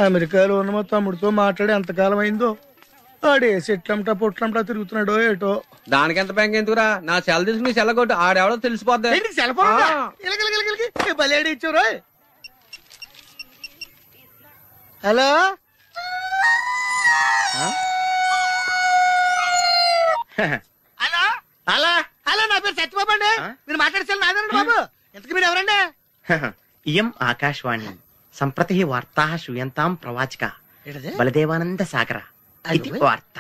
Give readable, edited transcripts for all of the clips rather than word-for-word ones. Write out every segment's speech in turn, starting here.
అమెరికాలో ఉన్న మా తమ్ముడితో మాట్లాడి ఎంతకాలం అయిందో. ఆడే చెట్లంటా పొట్లంటా తిరుగుతున్నాడో ఏటో. దానికి ఎంత బ్యాంక్ ఎందుకురా? నా సెల్ తీసుకుని సెల్ కొట్టు, ఆడెవడో తెలిసిపోద్ది. బలేడి ఇచ్చారు. హలో హలో హలో హలో, నా పేరు సత్యబాబు అండి. మీరు మాట్లాడేసారు నాదేనండి బాబు. ఎంతకు మీరు ఎవరండి? ఇయం ఆకాశవాణి సంప్రతి వార్తా శ్రూయంతాం ప్రవాచక బలదేవానంద సాగర ఇది వార్త.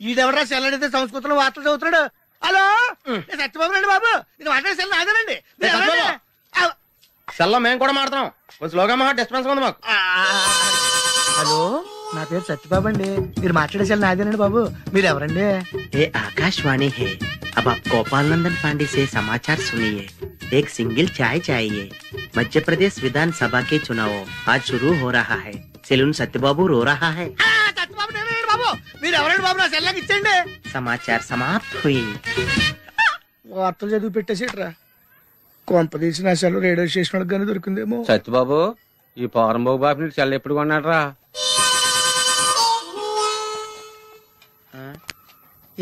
ఈడెవరా సెల్లడితే సంస్కృతంలో వార్తలు చదువుతున్నాడు. హలో సత్యబాబు రండి బాబు. మీరు మాట్లాడేసారు నాదేనండి. సెల్లో మేము కూడా మాడతాం. కొంచెం స్లోగా మా డిస్టర్బెన్స్ ఉంది మాకు. హలో, నా పేరు సత్యబాబు అండి. మీరు మాట్లాడేసారు నాదేనండి బాబు. మీరు ఎవరండి? ये आकाशवाणी है। अब आप गोपाल नंदन पांडे से समाचार सुनिए। एक सिंगल चाय चाहिए। मध्य प्रदेश विधानसभा के चुनाव आज शुरू हो रहा है। सेलून सत्यबाबू रो रहा है। సత్యబాబు నేనండి బాబు. మీరు ఎవరండి బాబు? నా సెల్లాకి ఇచ్చండి. समाचार समाप्त हुई। వార్తలు చదివి పెట్టేసేట్రా. కొంప తీసి నా సెల్ రేడియో స్టేషన్ వాళ్ళకి కానీ దొరికిందేమో. సత్యబాబు, ఈ పౌరంబాబు బాబు నీకు సెల్ ఎప్పుడు కొన్నాడరా?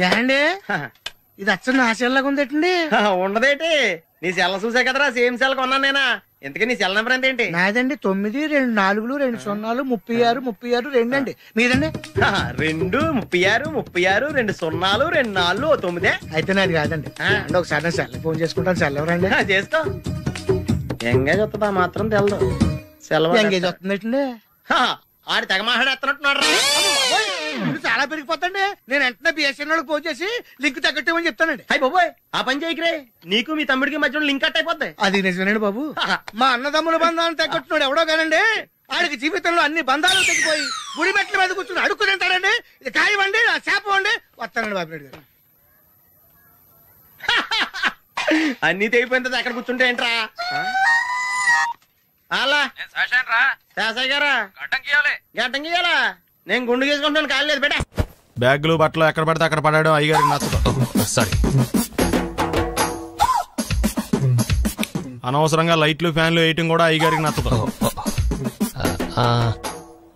ఏండి ఇది అచ్చండి నా సెల్లాగా ఉందేటండి? ఉండదేటి, నీ సెల్ చూసా కదరా సేమ్ సెల్ కొన్నాను నేనా. ఇంతకీ నీ సెల్ నెంబర్ ఎంతేంటి? నాదండి 9 2 4 2 0 36 36 2 అండి. మీదండి? 2 36 36 2 0 2 4 9. అయితే నాది కాదండి. అంటే ఒకసారి నా సెల్ ఫోన్ చేసుకుంటాను. సెల్ ఎవరండి? చేసుకో. ఎంగేజ్ వస్తుందా మాత్రం తెలదు. సెలవు ఎంగేజ్ వస్తుందండి. ఆడి తెగ మాట్లాడేస్తున్నట్టున్నాడు. చాలా పెరిగిపోతండి. నేను వెంటనే బిఎస్ఎన్ ఫోన్ చేసి లింక్ తగ్గట్టమని చెప్తానండి. అయ్యి బాబోయ్, ఆ పని చేయకరే. నీకు మీ తమ్ముడికి మధ్యలో లింక్ కట్ అయిపోద్ది. అది నిజమేనండి బాబు. మా అన్నదమ్ముల బంధాలను తగ్గట్టున్నాడు ఎవడో కానండి. ఆడికి జీవితంలో అన్ని బంధాలు తగ్గిపోయి గుడి మెట్ల మీద కూర్చుని అడుక్కు తింటాడండి. ఇది కాయవండి, నా శాపం అండి. వస్తానండి బాబు నాయుడు గారు. అన్ని తెగిపోయింది. అక్కడ కూర్చుంటే ఏంట్రా? అలా శాసయ్య గారా గడ్డం గీయాలా? నేను గుండు గీసుకుంటాను. కాలేదు బేటా. బ్యాగులు బట్టలు ఎక్కడ పడితే అక్కడ పడాడు అయ్యగారికి నచ్చదు. సారీ, అనవసరంగా లైట్లు ఫ్యాన్లు వేయటం కూడా అయ్యగారికి నచ్చదు.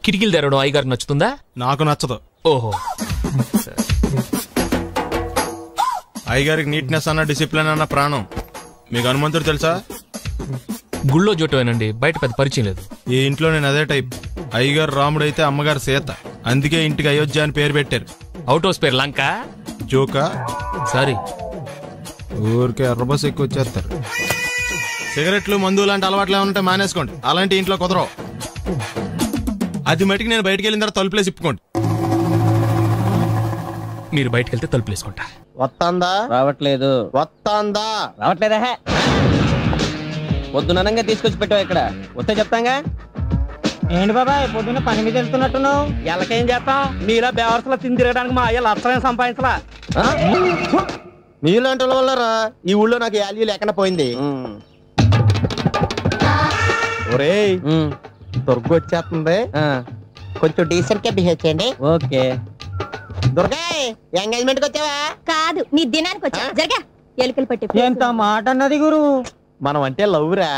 కిటికీలు తెరవడం అయ్యగారికి నచ్చుతుందా? నాకు నచ్చదు. ఓహో, అయ్యగారికి నీట్నెస్ అన్న డిసిప్లిన్ అన్న ప్రాణం. మీకు హనుమంతుడు తెలుసా? గుళ్ళో జోటమేనండి, బయట పెద్ద పరిచయం లేదు. ఈ ఇంట్లో నేను అదే టైప్. అయ్యగారు రాముడు అయితే అమ్మగారు సీత. అందుకే ఇంటికి అయోధ్య అని పేరు పెట్టారు. అవుట్ హౌస్ పేరు లంక. జోకా? సారీ, ఊరికే ఎర్రబస్ ఎక్కువ వచ్చేస్తారు. సిగరెట్లు మందు లాంటి అలవాట్లు ఏమంటే మానేసుకోండి. అలాంటి ఇంట్లో కుదరవు. అది మటుకు నేను బయటకు వెళ్ళిన తర్వాత తలుపులేసి ఇప్పుకోండి. మీరు బయటకు వెళ్తే తలుపులు వేసుకుంటా. వస్తాందా? రావట్లేదు. వస్తాందా? రావట్లేదా? పొద్దునంగా తీసుకొచ్చి పెట్టావు ఇక్కడ. వస్తే చెప్తాంగా. ఏంటి బాబాయ్ పొద్దున్న పని మీద వెళ్తున్నట్టున్నావు? ఎలాకేం చేస్తాం? మీలా బేవర్సలా తిని తిరగడానికి మా అయ్య లక్షణం సంపాదించలా. మీలాంటి వాళ్ళ వల్లరా ఈ ఊళ్ళో నాకు వాల్యూ లేకుండా పోయింది. ఒరేయ్, దుర్గ వచ్చేస్తుంది. కొంచెం డీసెంట్ గా బిహేవ్ చేయండి. ఓకే. దుర్గా, ఎంగేజ్మెంట్ కి వచ్చావా? కాదు, నీ దినానికి వచ్చా. జరగా ఎలుకలు పట్టి. ఎంత మాట అన్నది గురు. మనం అంటే లవ్ రా.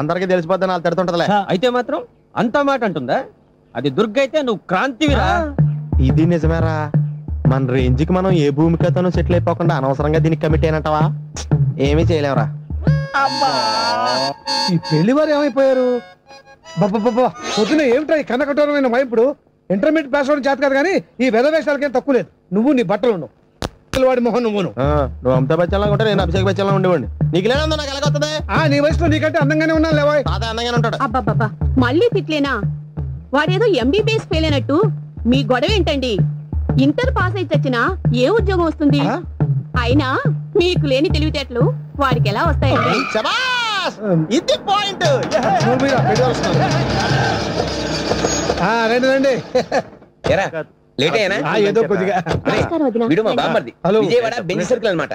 అందరికి తెలిసిపోద్ది. నాకు తిడుతుంటదిలే. అయితే మాత్రం అంత మాట అంటుందా? అది దుర్గ అయితే నువ్వు క్రాంతివిరా. ఇది నిజమేరా. మన రేంజ్ కి మనం ఏ భూమికతోనూ సెటిల్ అయిపోకుండా అనవసరంగా దీనికి కమిట్ అయినట్టవా? ఏమీ చేయలేవురా. ఈ పెళ్లి వారు ఏమైపోయారు? బాబా పొద్దున ఏమిటా ఈ కన్నకఠోరమైన వైపుడు? ఇంటర్మీడియట్ పాస్ అవడం చేత కాదు కానీ ఈ వెధవేషాలకేం తక్కువ లేదు. నువ్వు నీ బట్టలు ఉన్నావు, వాడి మొహన్ నువ్వును. నువ్వు అమితాబ్ బచ్చన్ లాగా ఉంటా, నేను అభిషేక్ బచ్చన్ లాగా ఉండేవాడిని. నీకు లేనందో నాకు ఎలాగొస్తుంది? నీ వయసులో నీకంటే అందంగానే ఉన్నాను లేవాయ్. తాత అందంగానే ఉంటాడు. అబ్బాబ్బా, మళ్ళీ తిట్లేనా? వాడేదో ఎంబీబీఎస్ ఫెయిల్ అయినట్టు మీ గొడవ ఏంటండి? ఇంటర్ పాస్ అయితే వచ్చినా ఏ ఉద్యోగం వస్తుంది? అయినా మీకు లేని తెలివితేటలు వాడికి ఎలా వస్తాయండి? ఇది పాయింట్. రండి రండి. ఏదో కొద్దిగా విజయవాడ బెంచ్ సర్కిల్ అనమాట.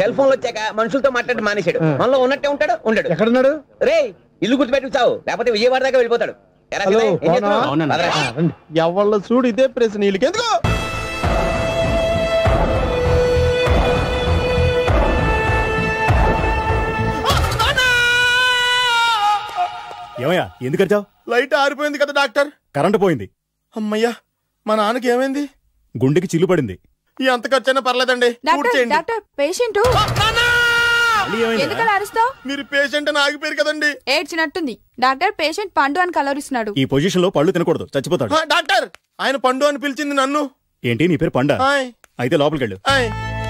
సెల్ ఫోన్ వచ్చాక మనుషులతో మాట్లాడి మానేశాడు. మనలో ఉన్నట్టే ఉంటాడు. ఉండడు. ఎక్కడున్నాడు? రే, ఇల్లు గుర్తుపెట్టి చావు, లేకపోతే విజయవాడ దాకా వెళ్ళిపోతాడు. ఎవళ్ళ చూడు ఇదే ప్రశ్న. వీళ్ళకి ఎందుకు? ఏమయ్యా ఎందుకు వచ్చావు? లైట్ ఆరిపోయింది కదా డాక్టర్. కరెంటు పోయింది. అమ్మయ్యా, మా నాన్నకి ఏమైంది? గుండెకి చిల్లు పడింది. ఎంత ఖర్చైనా పర్లేదండి. పేషెంట్ ఎందుకలా అరుస్తావు? మీరు పేషెంట్ అని ఆగిపోయారు కదండి. ఏడ్చినట్టుంది. డాక్టర్ పేషెంట్ పండు అని కలవరిస్తున్నాడు. ఈ పొజిషన్ లో పళ్ళు తినకూడదు, చచ్చిపోతాడు. డాక్టర్, ఆయన పండు అని పిలిచింది నన్ను. ఏంటి నీ పేరు పండా? అయితే లోపలికి వెళ్ళు.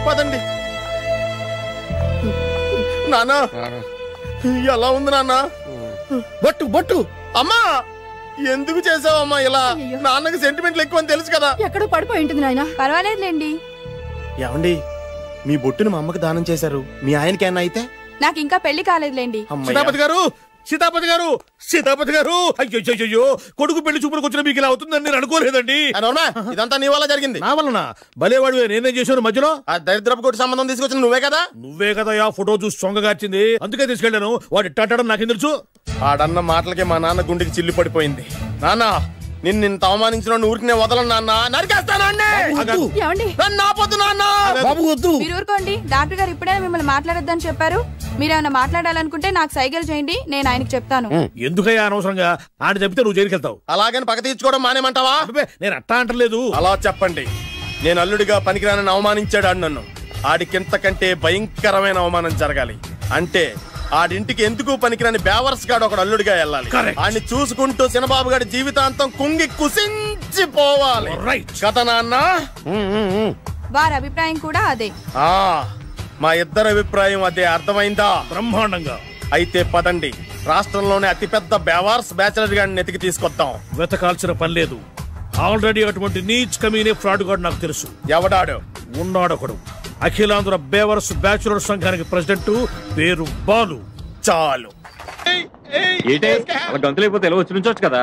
పదండి. నాన్న ఎలా ఉంది నాన్న? బొట్టు బొట్టు. అమ్మా ఎందుకు చేసావమ్మా ఇలా? నాన్నకి సెంటిమెంట్లు ఎక్కువ అని తెలుసు కదా. ఎక్కడో పడిపోయి ఉంటుంది నాయన. పర్వాలేదులేండి. ఏమండి, మీ బొట్టును మా అమ్మకి దానం చేశారు, మీ ఆయనకి ఏమన్నా అయితే? నాకు ఇంకా పెళ్లి కాలేదులేండి. సీతాపతి గారు, సీతాపతి గారు, సీతాపతి గారు, అయ్యో కొడుకు పెళ్లి చూపులకు వచ్చిన మీకు ఇలా అవుతుందని నేను అనుకోలేదండి. ఇదంతా నీ వల్ల జరిగింది. నా వలన? భలేవాడు, నేనేం చేశాను మధ్యలో? ఆ దరిద్రపు కొట్టి సంబంధం తీసుకొచ్చిన నువ్వే కదా. నువ్వే కదా ఆ ఫోటో చూసి సొంగగార్చింది, అందుకే తీసుకెళ్లాను. వాడు ఇట్టాడడం నాకేం తెలుసు? ఆడన్న మాటలకి మా నాన్న గుండెకి చిల్లు పడిపోయింది. నాన్న, నిన్ను అవమానించిన ఊరికి వదలను నాన్న, నరికేస్తాను. మీరు ఊరుకోండి. డాక్టర్ గారు ఇప్పుడే మిమ్మల్ని మాట్లాడొద్దని చెప్పారు. మీరేమైనా మాట్లాడాలనుకుంటే నాకు సైగలు చేయండి, నేను ఆయనకు చెప్తాను. ఎందుకయ్యా అనవసరంగా ఆయన చెప్తే నువ్వు జైలుకి వెళ్తావు? అలాగని పక్క తీర్చుకోవడం మానేమంటావా? నేను అట్టా అంటలేదు. అలా చెప్పండి. నేను అల్లుడిగా పనికిరానని అవమానించాడు ఆడు నన్ను. ఆడికింతకంటే భయంకరమైన అవమానం జరగాలి. అంటే ఆడింటికి ఎందుకు పనికిరాని బేవర్స్ గాడు ఒకడు అల్లుడిగా వెళ్ళాలి. ఆడిని చూసుకుంటూ చిన్నబాబు గారి జీవితాంతం కుంగి కుసించిపోవాలి కదా నాన్న? వారి అభిప్రాయం కూడా అదే. మా ఇద్దరి అభిప్రాయం అదే. అర్థమైందా? బ్రహ్మాండంగా. అయితే పదండి, రాష్ట్రంలోనే అతిపెద్ద బేవార్స్ బ్యాచిలర్ గాడిని ఎతికి తీసుకొద్దాం. వెతకాల్సిన పని లేదు. ఆల్రెడీ అటువంటి నీచ్ కమీనే ఫ్రాడ్ గాడు నాకు తెలుసు. ఎవడాడు? ఉన్నాడొకడు. అఖిలాంధ్ర బేవర్స్ బ్యాచులర్ సంఘానికి ప్రెసిడెంట్, పేరు బాలు. చాలు. గంతులైపోతే ఎలా వచ్చి నుంచోచ్చు కదా.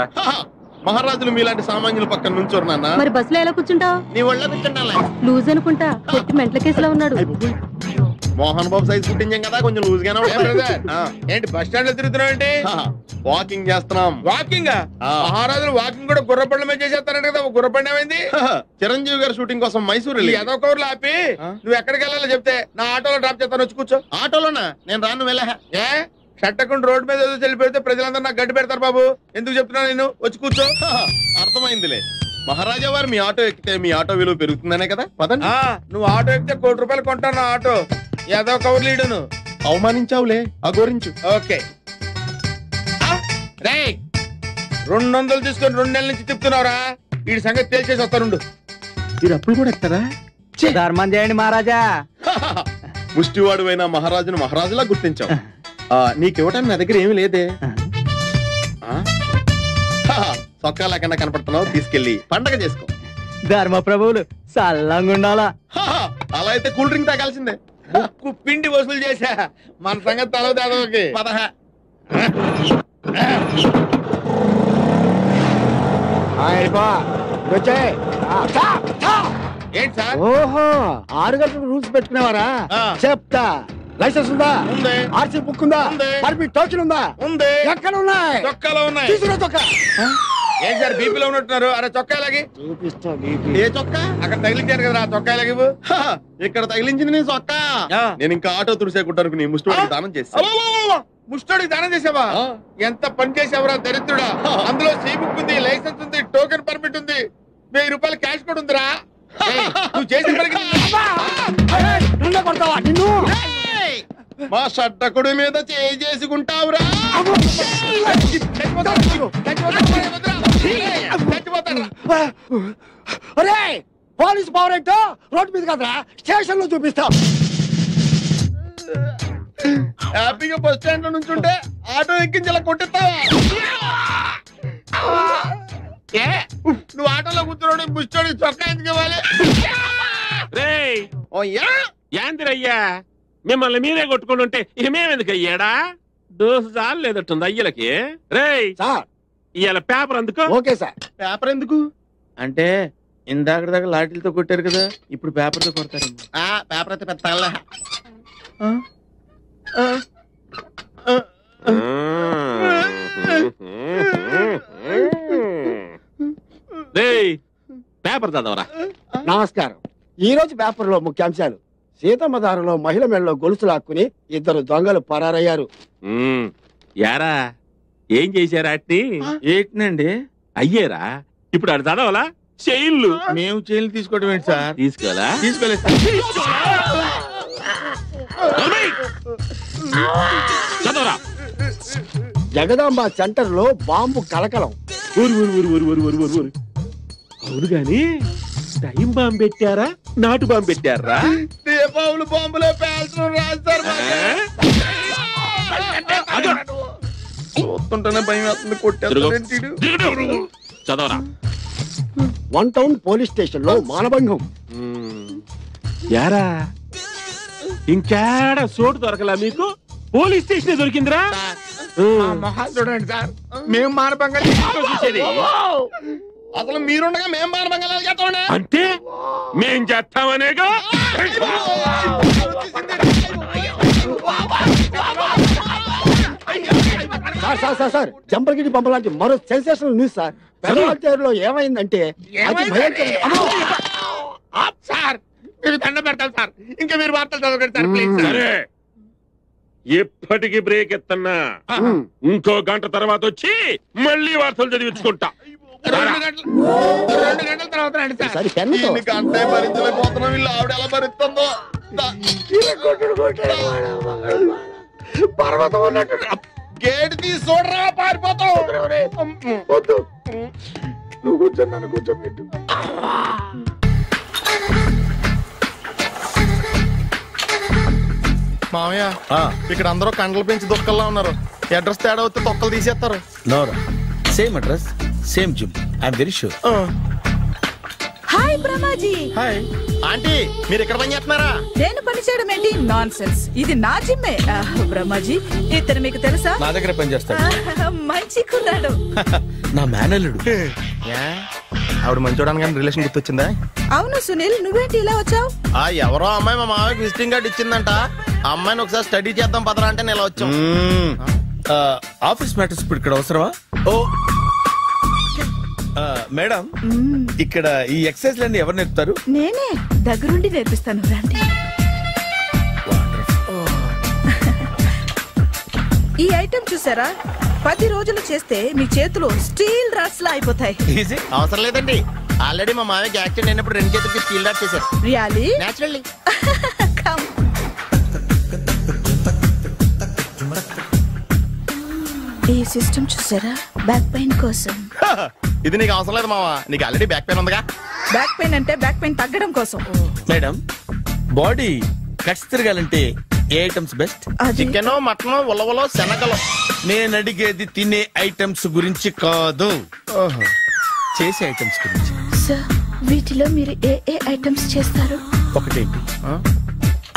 మహారాజులు మీలాంటి సామాన్యుల పక్కన నుంచోరు నాన్న. మరి బస్సులో ఎలా కూర్చుంటావు? నీ ఒళ్ళో కూర్చుంటాలే. లూజ్ అనుకుంటా, కొట్టి మెంటల కేసులో ఉన్నాడు. మోహన్ బాబు సైజ్ పుట్టించాం కదా, కొంచెం లూజ్ గానే ఏంటి బస్ స్టాండ్ లో తిరుగుతున్నావు? ఏంటి వాకింగ్ చేస్తున్నాం. వాకింగ్? మహారాజులు వాకింగ్ కూడా గుర్రపండ్ల మీద చేసేస్తారంట కదా. గుర్రపండి ఏమైంది? చిరంజీవి గారి షూటింగ్ కోసం మైసూరు ఏదో కౌరులు ఆపి నువ్వు ఎక్కడికి వెళ్ళాలో చెప్తే నా ఆటోలో డ్రాప్ చేస్తాను, వచ్చి కూర్చో. ఆటోలోనా? నేను రాను. వెళ్ళా. ఏ షట్టకుండా రోడ్డు మీద ఏదో చెల్లిపెడితే ప్రజలందరూ నాకు గడ్డి పెడతారు బాబు. ఎందుకు చెప్తున్నా నేను? వచ్చి కూర్చో. అర్థమైందిలే. మహారాజా వారు మీ ఆటో ఎక్కితే మీ ఆటో విలువ పెరుగుతుందనే కదా. పదండి. నువ్వు ఆటో ఎక్కితే ₹1,00,000 కొంటాను నా ఆటో. ఏదో కౌరు లీడును అవమానించావులే, అగోరించు. ఓకే. 200 తీసుకొని 2 నెలల నుంచి తిప్పుతున్నావురా. వీడి సంగతి తేల్చేసి వస్తానుండు. మీరు అప్పుడు కూడా ఎత్తారా? ధర్మం చేయండి మహారాజా. ముష్టివాడు అయినా మహారాజును మహారాజులా గుర్తించావు. నీకివ్వటానికి నా దగ్గర ఏమి లేదే. సొక్కా లేకుండా కనపడుతున్నావు, తీసుకెళ్లి పండగ చేసుకో. ధర్మ ప్రభువులు సల్లంగా ఉండాలా. అలా అయితే కూల్ డ్రింక్ తాగాల్సిందే. ముక్కు పిండి వసూలు చేశా. మన సంగతి తలవదాదోకి. ఏంటి సార్? ఓహో, 6 గంటలకు రూల్స్ పెట్టుకునేవారా? చెప్తా. లైసెన్స్ ఉందా? ఉంది. ఆర్సీ బుక్ ఉందా? పర్మిట్ టోకెన్ ఉందా? ఉంది. ఎక్కడ ఉన్నాయి? చొక్కాలో ఉన్నాయి. తీసుకురా చొక్కా. ఏంటి సార్ బీపీలో ఉన్నట్టున్నారు? అరే చొక్కా లాగి. చూపిస్తా. ఏ చొక్కా? అక్కడ తగిలించారు కదా, చొక్కా లాగి. ఇక్కడ తగిలించింది నీ చొక్కా. నేను ఇంకా ఆటో తుడిసేకుంటాను నీ ముష్టివాడికి దానం చేస్తా. ముష్టోడికి దానం చేసావా? ఎంత పని చేసావురా దరిద్రుడా. అందులో సీ బుక్ ఉంది, లైసెన్స్ ఉంది, టోకెన్ పర్మిట్ ఉంది, ₹1000 క్యాష్ కూడా ఉందిరా. నువ్వు చేసిన పనికి మా షట్టకుడి మీద చేసుకుంటావురా. పోలీసు పవర్ ఏంటో రోడ్డు మీద కదరా, స్టేషన్ లో చూపిస్తా. హ్యాపీగా బస్ స్టాండ్ లో నుంచి ఉంటే ఆటో ఎక్కించి ఇలా కొట్టిస్తావా? నువ్వు ఆటోలో కూర్చున్నాడు, ముష్టోడి చొక్కా ఎందుకు ఇవ్వాలి? యాందిరయ్యా, మిమ్మల్ని మీరే కొట్టుకుని ఉంటే ఇమేమెందుకు అయ్యాడా? దోసు చాలు లేదట్టుంది అయ్యలకి. రేయ్ ఇవాళ పేపర్ అందుకో. Okay sir. పేపర్ ఎందుకు అంటే ఇందాక దాకా లాఠీలతో కొట్టారు కదా, ఇప్పుడు పేపర్ తో కొడతారు. పేపర్ అయితే పెద్ద పేపర్ చదవరా. నమస్కారం. ఈ రోజు పేపర్ లో ముఖ్యాంశాలు: సీతమ్మ దారిలో మహిళ మెడలో గొలుసు లాక్కుని 2 దొంగలు పరారయ్యారు. యారా ఏం చేశారా అట్ని? ఏంటండి అయ్యేరా ఇప్పుడు ఆడు చదవాలా చైన్లు మేము చైన్లు తీసుకోవడం ఏంటి సార్? తీసుకోవాలా? తీసుకోలేదు చదవరా. జగదాంబ సెంటర్ లో బాంబు కలకలం. అవును గాని టైం బాంబు పెట్టారా నాటు బాంబు పెట్టారా? దీపావళి బాంబులో పేల్చడం రాదు సార్. చూస్తుంటేనే భయం వేస్తుంది. కొట్టేస్తాడు. చదవరా. 1 టౌన్ పోలీస్ స్టేషన్ లో మానభంగం. యారా ఇంకేడా చోటు దొరకలా మీకు? పోలీస్ స్టేషన్ దొరికిందిరా. మొహాలు చూడండి సార్. మేము మానభంగా చూసేది. అసలు మీరుండగా మేము మానభంగా చేస్తామండి. అంటే మేం చేస్తామనేగా. సార్ జంపర్గిడి పంపలాంటి మరో సెన్సేషనల్ న్యూస్ సార్. పెదవాళ్ళలో ఏమైందంటే సార్ మీరు దండ పెడతారు సార్. ఇంకా మీరు వార్తలు చదవకండి సార్ ప్లీజ్. సరే ఎప్పటికి బ్రేక్ ఎత్తన్నా. ఇంకో గంట తర్వాత వచ్చి మళ్ళీ వార్తలు చదివించుకుంటా. 2 గంటల తర్వాత రండి సార్. గంటే భరించలేకపోతున్నాం. వీళ్ళు ఆవిడ ఎలా భరిస్తుందో. పర్వతం అన్నట్టు గేట్ తీసి చూడరా పారిపోతావు. నువ్వు కూర్చొని నన్ను కూర్చోబెట్టు. మామయ్య ఇక్కడ అందరూ కండలు పెంచి దుక్కల్లా ఉన్నారు. అడ్రస్ తేడా వస్తే తొక్కలు తీసేస్తారు. నోరా same address same gym. I'm very sure. Hi Brahmaji. Hi aunty. మీరు ఇక్కడ పని చేస్తున్నారా? నేను పని చేయడం ఏంటి? Non sense. ఇది నా జిమ్మే. బ్రహ్మాజీ ఇతను మీకు తెలుసా? నా దగ్గర పని చేస్తాడు. మంచి కుర్రాడు. నా మేనల్లుడు. ఆవిడ మంచి చూడడానికి కానీ రిలేషన్ గుర్తొచ్చిందా? అవును సునీల్, నువ్వేంటి ఇలా వచ్చావు? ఎవరో అమ్మాయి మా మామయ్యకి విజిటింగ్ కార్డు ఇచ్చిందంట. ఆ అమ్మాయిని ఒకసారి స్టడీ చేద్దాం పదరా అంటే నేను ఇలా వచ్చాం. ఆఫీస్ మ్యాటర్స్ ఇప్పుడు ఇక్కడ అవసరమా? ఓ మేడం, ఇక్కడ ఈ ఎక్సర్సైజ్ లన్నీ ఎవరు నేర్పుతారు? నేనే దగ్గరుండి నేర్పిస్తాను. రండి. ఈ ఐటెం చూసారా? 10 రోజులు చేస్తే మీ చేతులు స్టీల్ రాట్స్ లా అయిపోతాయి. అవసరం లేదండి. ఆల్రెడీ మా మామయ్యకి యాక్సిడెంట్ అయినప్పుడు 2 చేతులకి స్టీల్ రాట్ చేశారు. రియల్లీ? నేచురల్లీ. ఈ సిస్టమ్ చూసారా? బ్యాక్ పెయిన్ కోసం. ఇది నీకు అవసరం లేదు మావా. నీకు ఆల్రెడీ బ్యాక్ పెయిన్ ఉందిగా. బ్యాక్ పెయిన్ అంటే బ్యాక్ పెయిన్ తగ్గడం కోసం. మేడం, బాడీ కట్స్ తిరగాలంటే ఏ ఐటమ్స్ బెస్ట్? చికెన్, మటన్, ఉలవలో, శనగలు. నేను అడిగేది తినే ఐటమ్స్ గురించి కాదు, చేసే ఐటమ్స్ గురించి. సార్, వీటిలో మీరు ఏ ఐటమ్స్ చేస్తారు? ఒకటేంటి,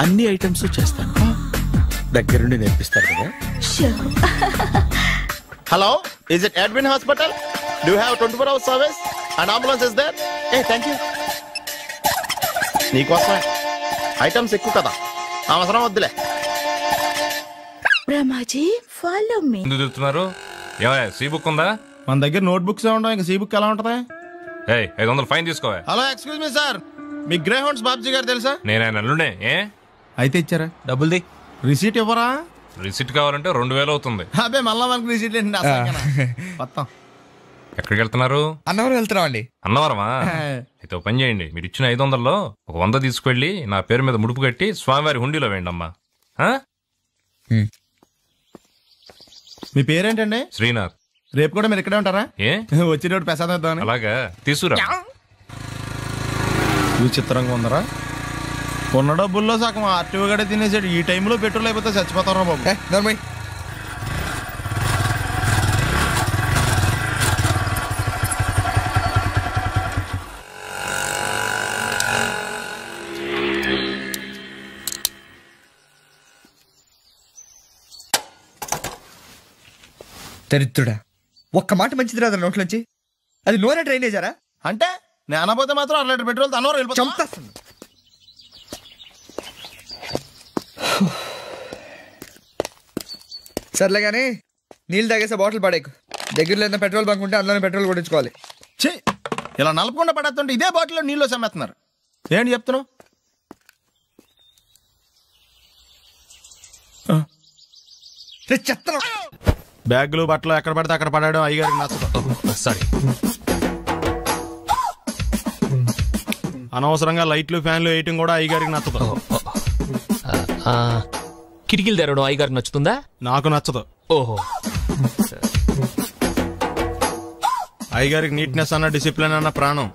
అన్ని ఐటమ్స్ చేస్తాను. దగ్గరుండి నేర్పిస్తారు కదా. Hello, is it admin hospital? Do you have 24 hours service and ambulance is there? Thank you. నీకోసమే. ఐటమ్స్ ఎక్కువ కదా, అవసరం వద్దులే. Brahmaji, follow me. ఎందుకు తిరుగుతున్నారు? ఏమయ్య, సీ బుక్ ఉందా? మన దగ్గర నోట్ బుక్స్ ఉండవు, ఇంకా సీ బుక్ ఎలా ఉంటది? 500 fine తీసుకోవా. Hello, excuse me sir, మీ గ్రే హౌండ్స్ బాబ్జీ గారు తెలుసా? నేను ఆయన అల్లుడే. అయితే ఇచ్చారా? డబ్బుల్ది. రిసీట్ ఇవ్వరా? రిసీట్ కావాలంటే 2000 అవుతుంది. అబ్బే, మళ్ళా మనకు రిసీట్ ఏంటి? మొత్తం ఎక్కడికి వెళ్తున్నారు? అన్నవరం వెళ్తున్నాం అండి. అన్నవరమా? అయితే పని చేయండి, మీరు ఇచ్చిన 500లో 100 తీసుకెళ్లి నా పేరు మీద ముడుపు కట్టి స్వామివారి హుండీలో వేయండి అమ్మా. మీ పేరేంటండి? శ్రీనాథ్. రేపు కూడా మీరు ఇక్కడే ఉంటారా? వచ్చినప్పుడు ప్రసాదం ఇద్దామని. అలాగా, తీసుకురా. విచిత్రంగా ఉందరా, ఉన్న డబ్బుల్లో సగం ఆర్టీఓ గడే తినేసాడు. ఈ టైంలో పెట్రోల్ అయిపోతే చచ్చిపోతారా బాబు. దరిద్రుడా, ఒక్క మాట మంచిది రాదు నోట్లోంచి. అది నూనె డ్రైనేజారా? అంటే నేను అనబోతే మాత్రం 1 లీటర్ పెట్రోల్ తనవరం వెళ్ళిపోతా. సర్లే కానీ నీళ్ళు తాగేసే బాటిల్ పడేకు. దగ్గరలో ఏదైనా పెట్రోల్ బంక్ ఉంటే అందులోనే పెట్రోల్ కొట్టించుకోవాలి. ఇలా నలపకుండా పడేస్తుంటే ఇదే బాటిల్లో నీళ్ళు సమ్మేస్తున్నారు. ఏంటి చెప్తున్నావు? చెత్త బ్యాగులు బట్టలు ఎక్కడ పడితే అక్కడ పడడం అయ్యగారికి నచ్చదు. సారీ. అనవసరంగా లైట్లు ఫ్యాన్లు వేయటం కూడా అయ్యగారికి నచ్చదు. కిటికీలు తెరవడం అయ్యగారికి నచ్చుతుందా? నాకు నచ్చదు. ఓహో. అయ్యగారికి నీట్నెస్ అన్న డిసిప్లిన్ అన్న ప్రాణం.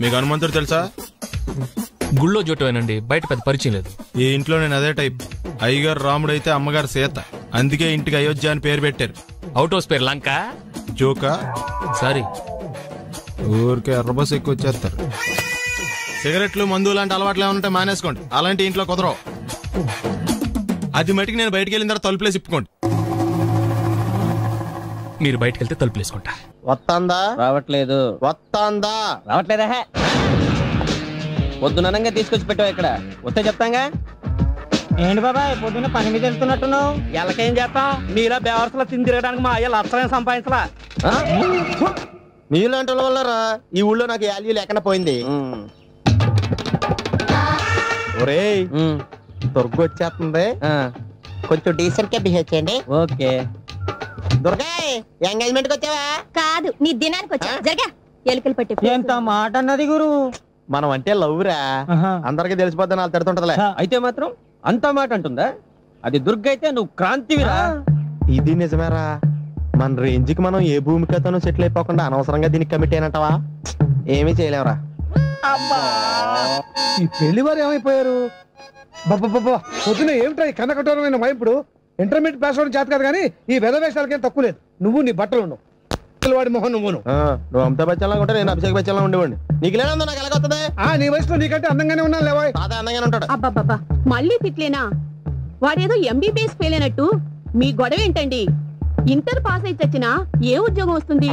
మీకు హనుమంతుడు తెలుసా? గుళ్ళో జోటమేనండి, బయట పెద్ద పరిచయం లేదు. ఈ ఇంట్లో నేను అదే టైప్. అయ్యగారు రాముడు అయితే అమ్మగారు సీత. అందుకే ఇంటికి అయోధ్య అని పేరు పెట్టారు. అవుట్ హౌస్ పేరు లంక. జోకా? సారీ. ఊరికే ఎర్రబస్ ఎక్కువ వచ్చేస్తారు. సిగరెట్లు మందు లాంటి అలవాట్లు ఏమంటే మానేసుకోండి. అలాంటి ఇంట్లో కుదరవు. అది మటుకు నేను బయటికి వెళ్ళిన తర్వాత తలుపులేసి ఇప్పుకోండి. మీరు బయటకు వెళ్తే తలుపులేసుకుంటా. వస్తాందా? రావట్లేదు. వస్తాందా? రావట్లేదా? పొద్దుననంగా తీసుకొచ్చి పెట్టావు ఇక్కడ. వస్తే చెప్తాంగా. ఏంటి బాబాయ్ పొద్దున్న పని మీద వెళ్తున్నట్టున్నావు? ఎలాకేం చేస్తాం? మీలా బేవర్సలా తిని తిరగడానికి మా అయ్య లక్షణం సంపాదించలా. మీలాంటి వల్లరా ఈ ఊళ్ళో నాకు వాల్యూ లేకుండా పోయింది. ఒరేయ్ దుర్గ వచ్చేస్తుంది, కొంచెం డీసెంట్ గా బిహేవ్ చేయండి. ఓకే. దుర్గా ఎంగేజ్మెంట్ కి వచ్చావా? కాదు, నీ దినానికి వచ్చా. జరగా ఎలుకలు పట్టి. ఎంత మాట అన్నది గురు. మనం అంటే లవ్ రా, అందరికి తెలిసిపోద్దని వాళ్ళు తిడుతుంటదిలే. అయితే మాత్రం అంత మాట అంటుందా? అది దుర్గ అయితే నువ్వు క్రాంతివిరా. ఇది నిజమేరా. మన రేంజ్ కి మనం ఏ భూమికతోనూ సెటిల్ అయిపోకుండా అనవసరంగా దీనికి కమిట్ అయినట్టవా? ఏమీ చేయలేవురా. ఈ పెళ్లి వారు ఏమైపోయారు? బాబా పొద్దున ఏమిటా ఈ కన్నకఠోరమైన వైపుడు? ఇంటర్మీడియట్ పాస్ అవడం చేత కాదు కానీ ఈ వెధవేషాలకేం తక్కువ లేదు. నువ్వు నీ బట్టలు ఉండవు, వాడి మొహం నువ్వును. నువ్వు అమితాబ్ బచ్చన్లా ఉంటే నేను అభిషేక్ బచ్చన్లా ఉండేవాడిని. నీకు లేనందో నాకు ఎలాగొస్తుంది? నీ వయసులో నీకంటే అందంగానే ఉన్నాను లేవా? అందంగానే ఉంటాడు. అబ్బాబ్బా మళ్ళీ తిట్లేనా? వాడేదో ఎంబీబీఎస్ ఫెయిల్ అయినట్టు మీ గొడవ ఏంటండి? ఇంటర్ పాస్ అయి చచ్చినా ఏ ఉద్యోగం వస్తుంది?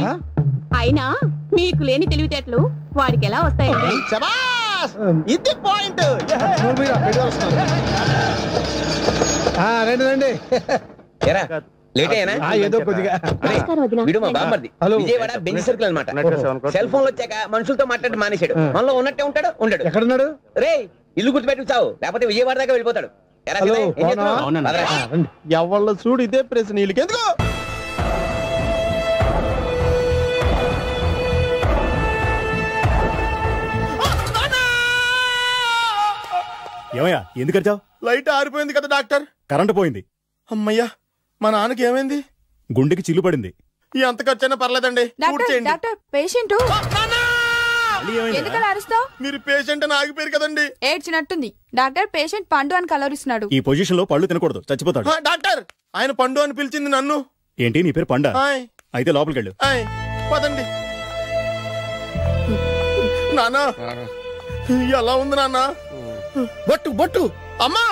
అయినా మీకు లేని తెలివితేటలు వాడికి ఎలా వస్తాయండి? ఇది పాయింట్. రండి రండి. ఏదో కొద్దిగా విజయవాడ బెంచ్ సర్కిల్ అనమాట. సెల్ ఫోన్ వచ్చాక మనుషులతో మాట్లాడి మానేశాడు. మనలో ఉన్నట్టే ఉంటాడు. ఉండడు. ఎక్కడున్నాడు? రే ఇల్లు గుర్తుపెట్టి చావు, లేకపోతే విజయవాడ దాకా వెళ్ళిపోతాడు. ఎవళ్ళ చూడు ఇదే ప్రశ్న. వీళ్ళకి ఎందుకు? ఏమయ్యా ఎందుకు వచ్చావు? లైట్ ఆరిపోయింది కదా డాక్టర్. కరెంటు పోయింది. అమ్మయ్యా, మా నాన్నకి ఏమైంది? గుండెకి చిల్లు పడింది. ఎంత ఖర్చైనా పర్లేదండి. డాక్టర్ పేషెంట్ ఎందుకలా అరుస్తావు? మీరు పేషెంట్ అని ఆగిపోయారు కదండి. ఏడ్చినట్టుంది. డాక్టర్ పేషెంట్ పండు అని కలవరిస్తున్నాడు. ఈ పొజిషన్ లో పళ్ళు తినకూడదు, చచ్చిపోతాడు. డాక్టర్ ఆయన పండు అని పిలిచింది నన్ను. ఏంటి నీ పేరు పండా? అయితే లోపలికి వెళ్ళు. పదండి. నాన్న ఎలా ఉంది నాన్న? బొట్టు బొట్టు. అమ్మా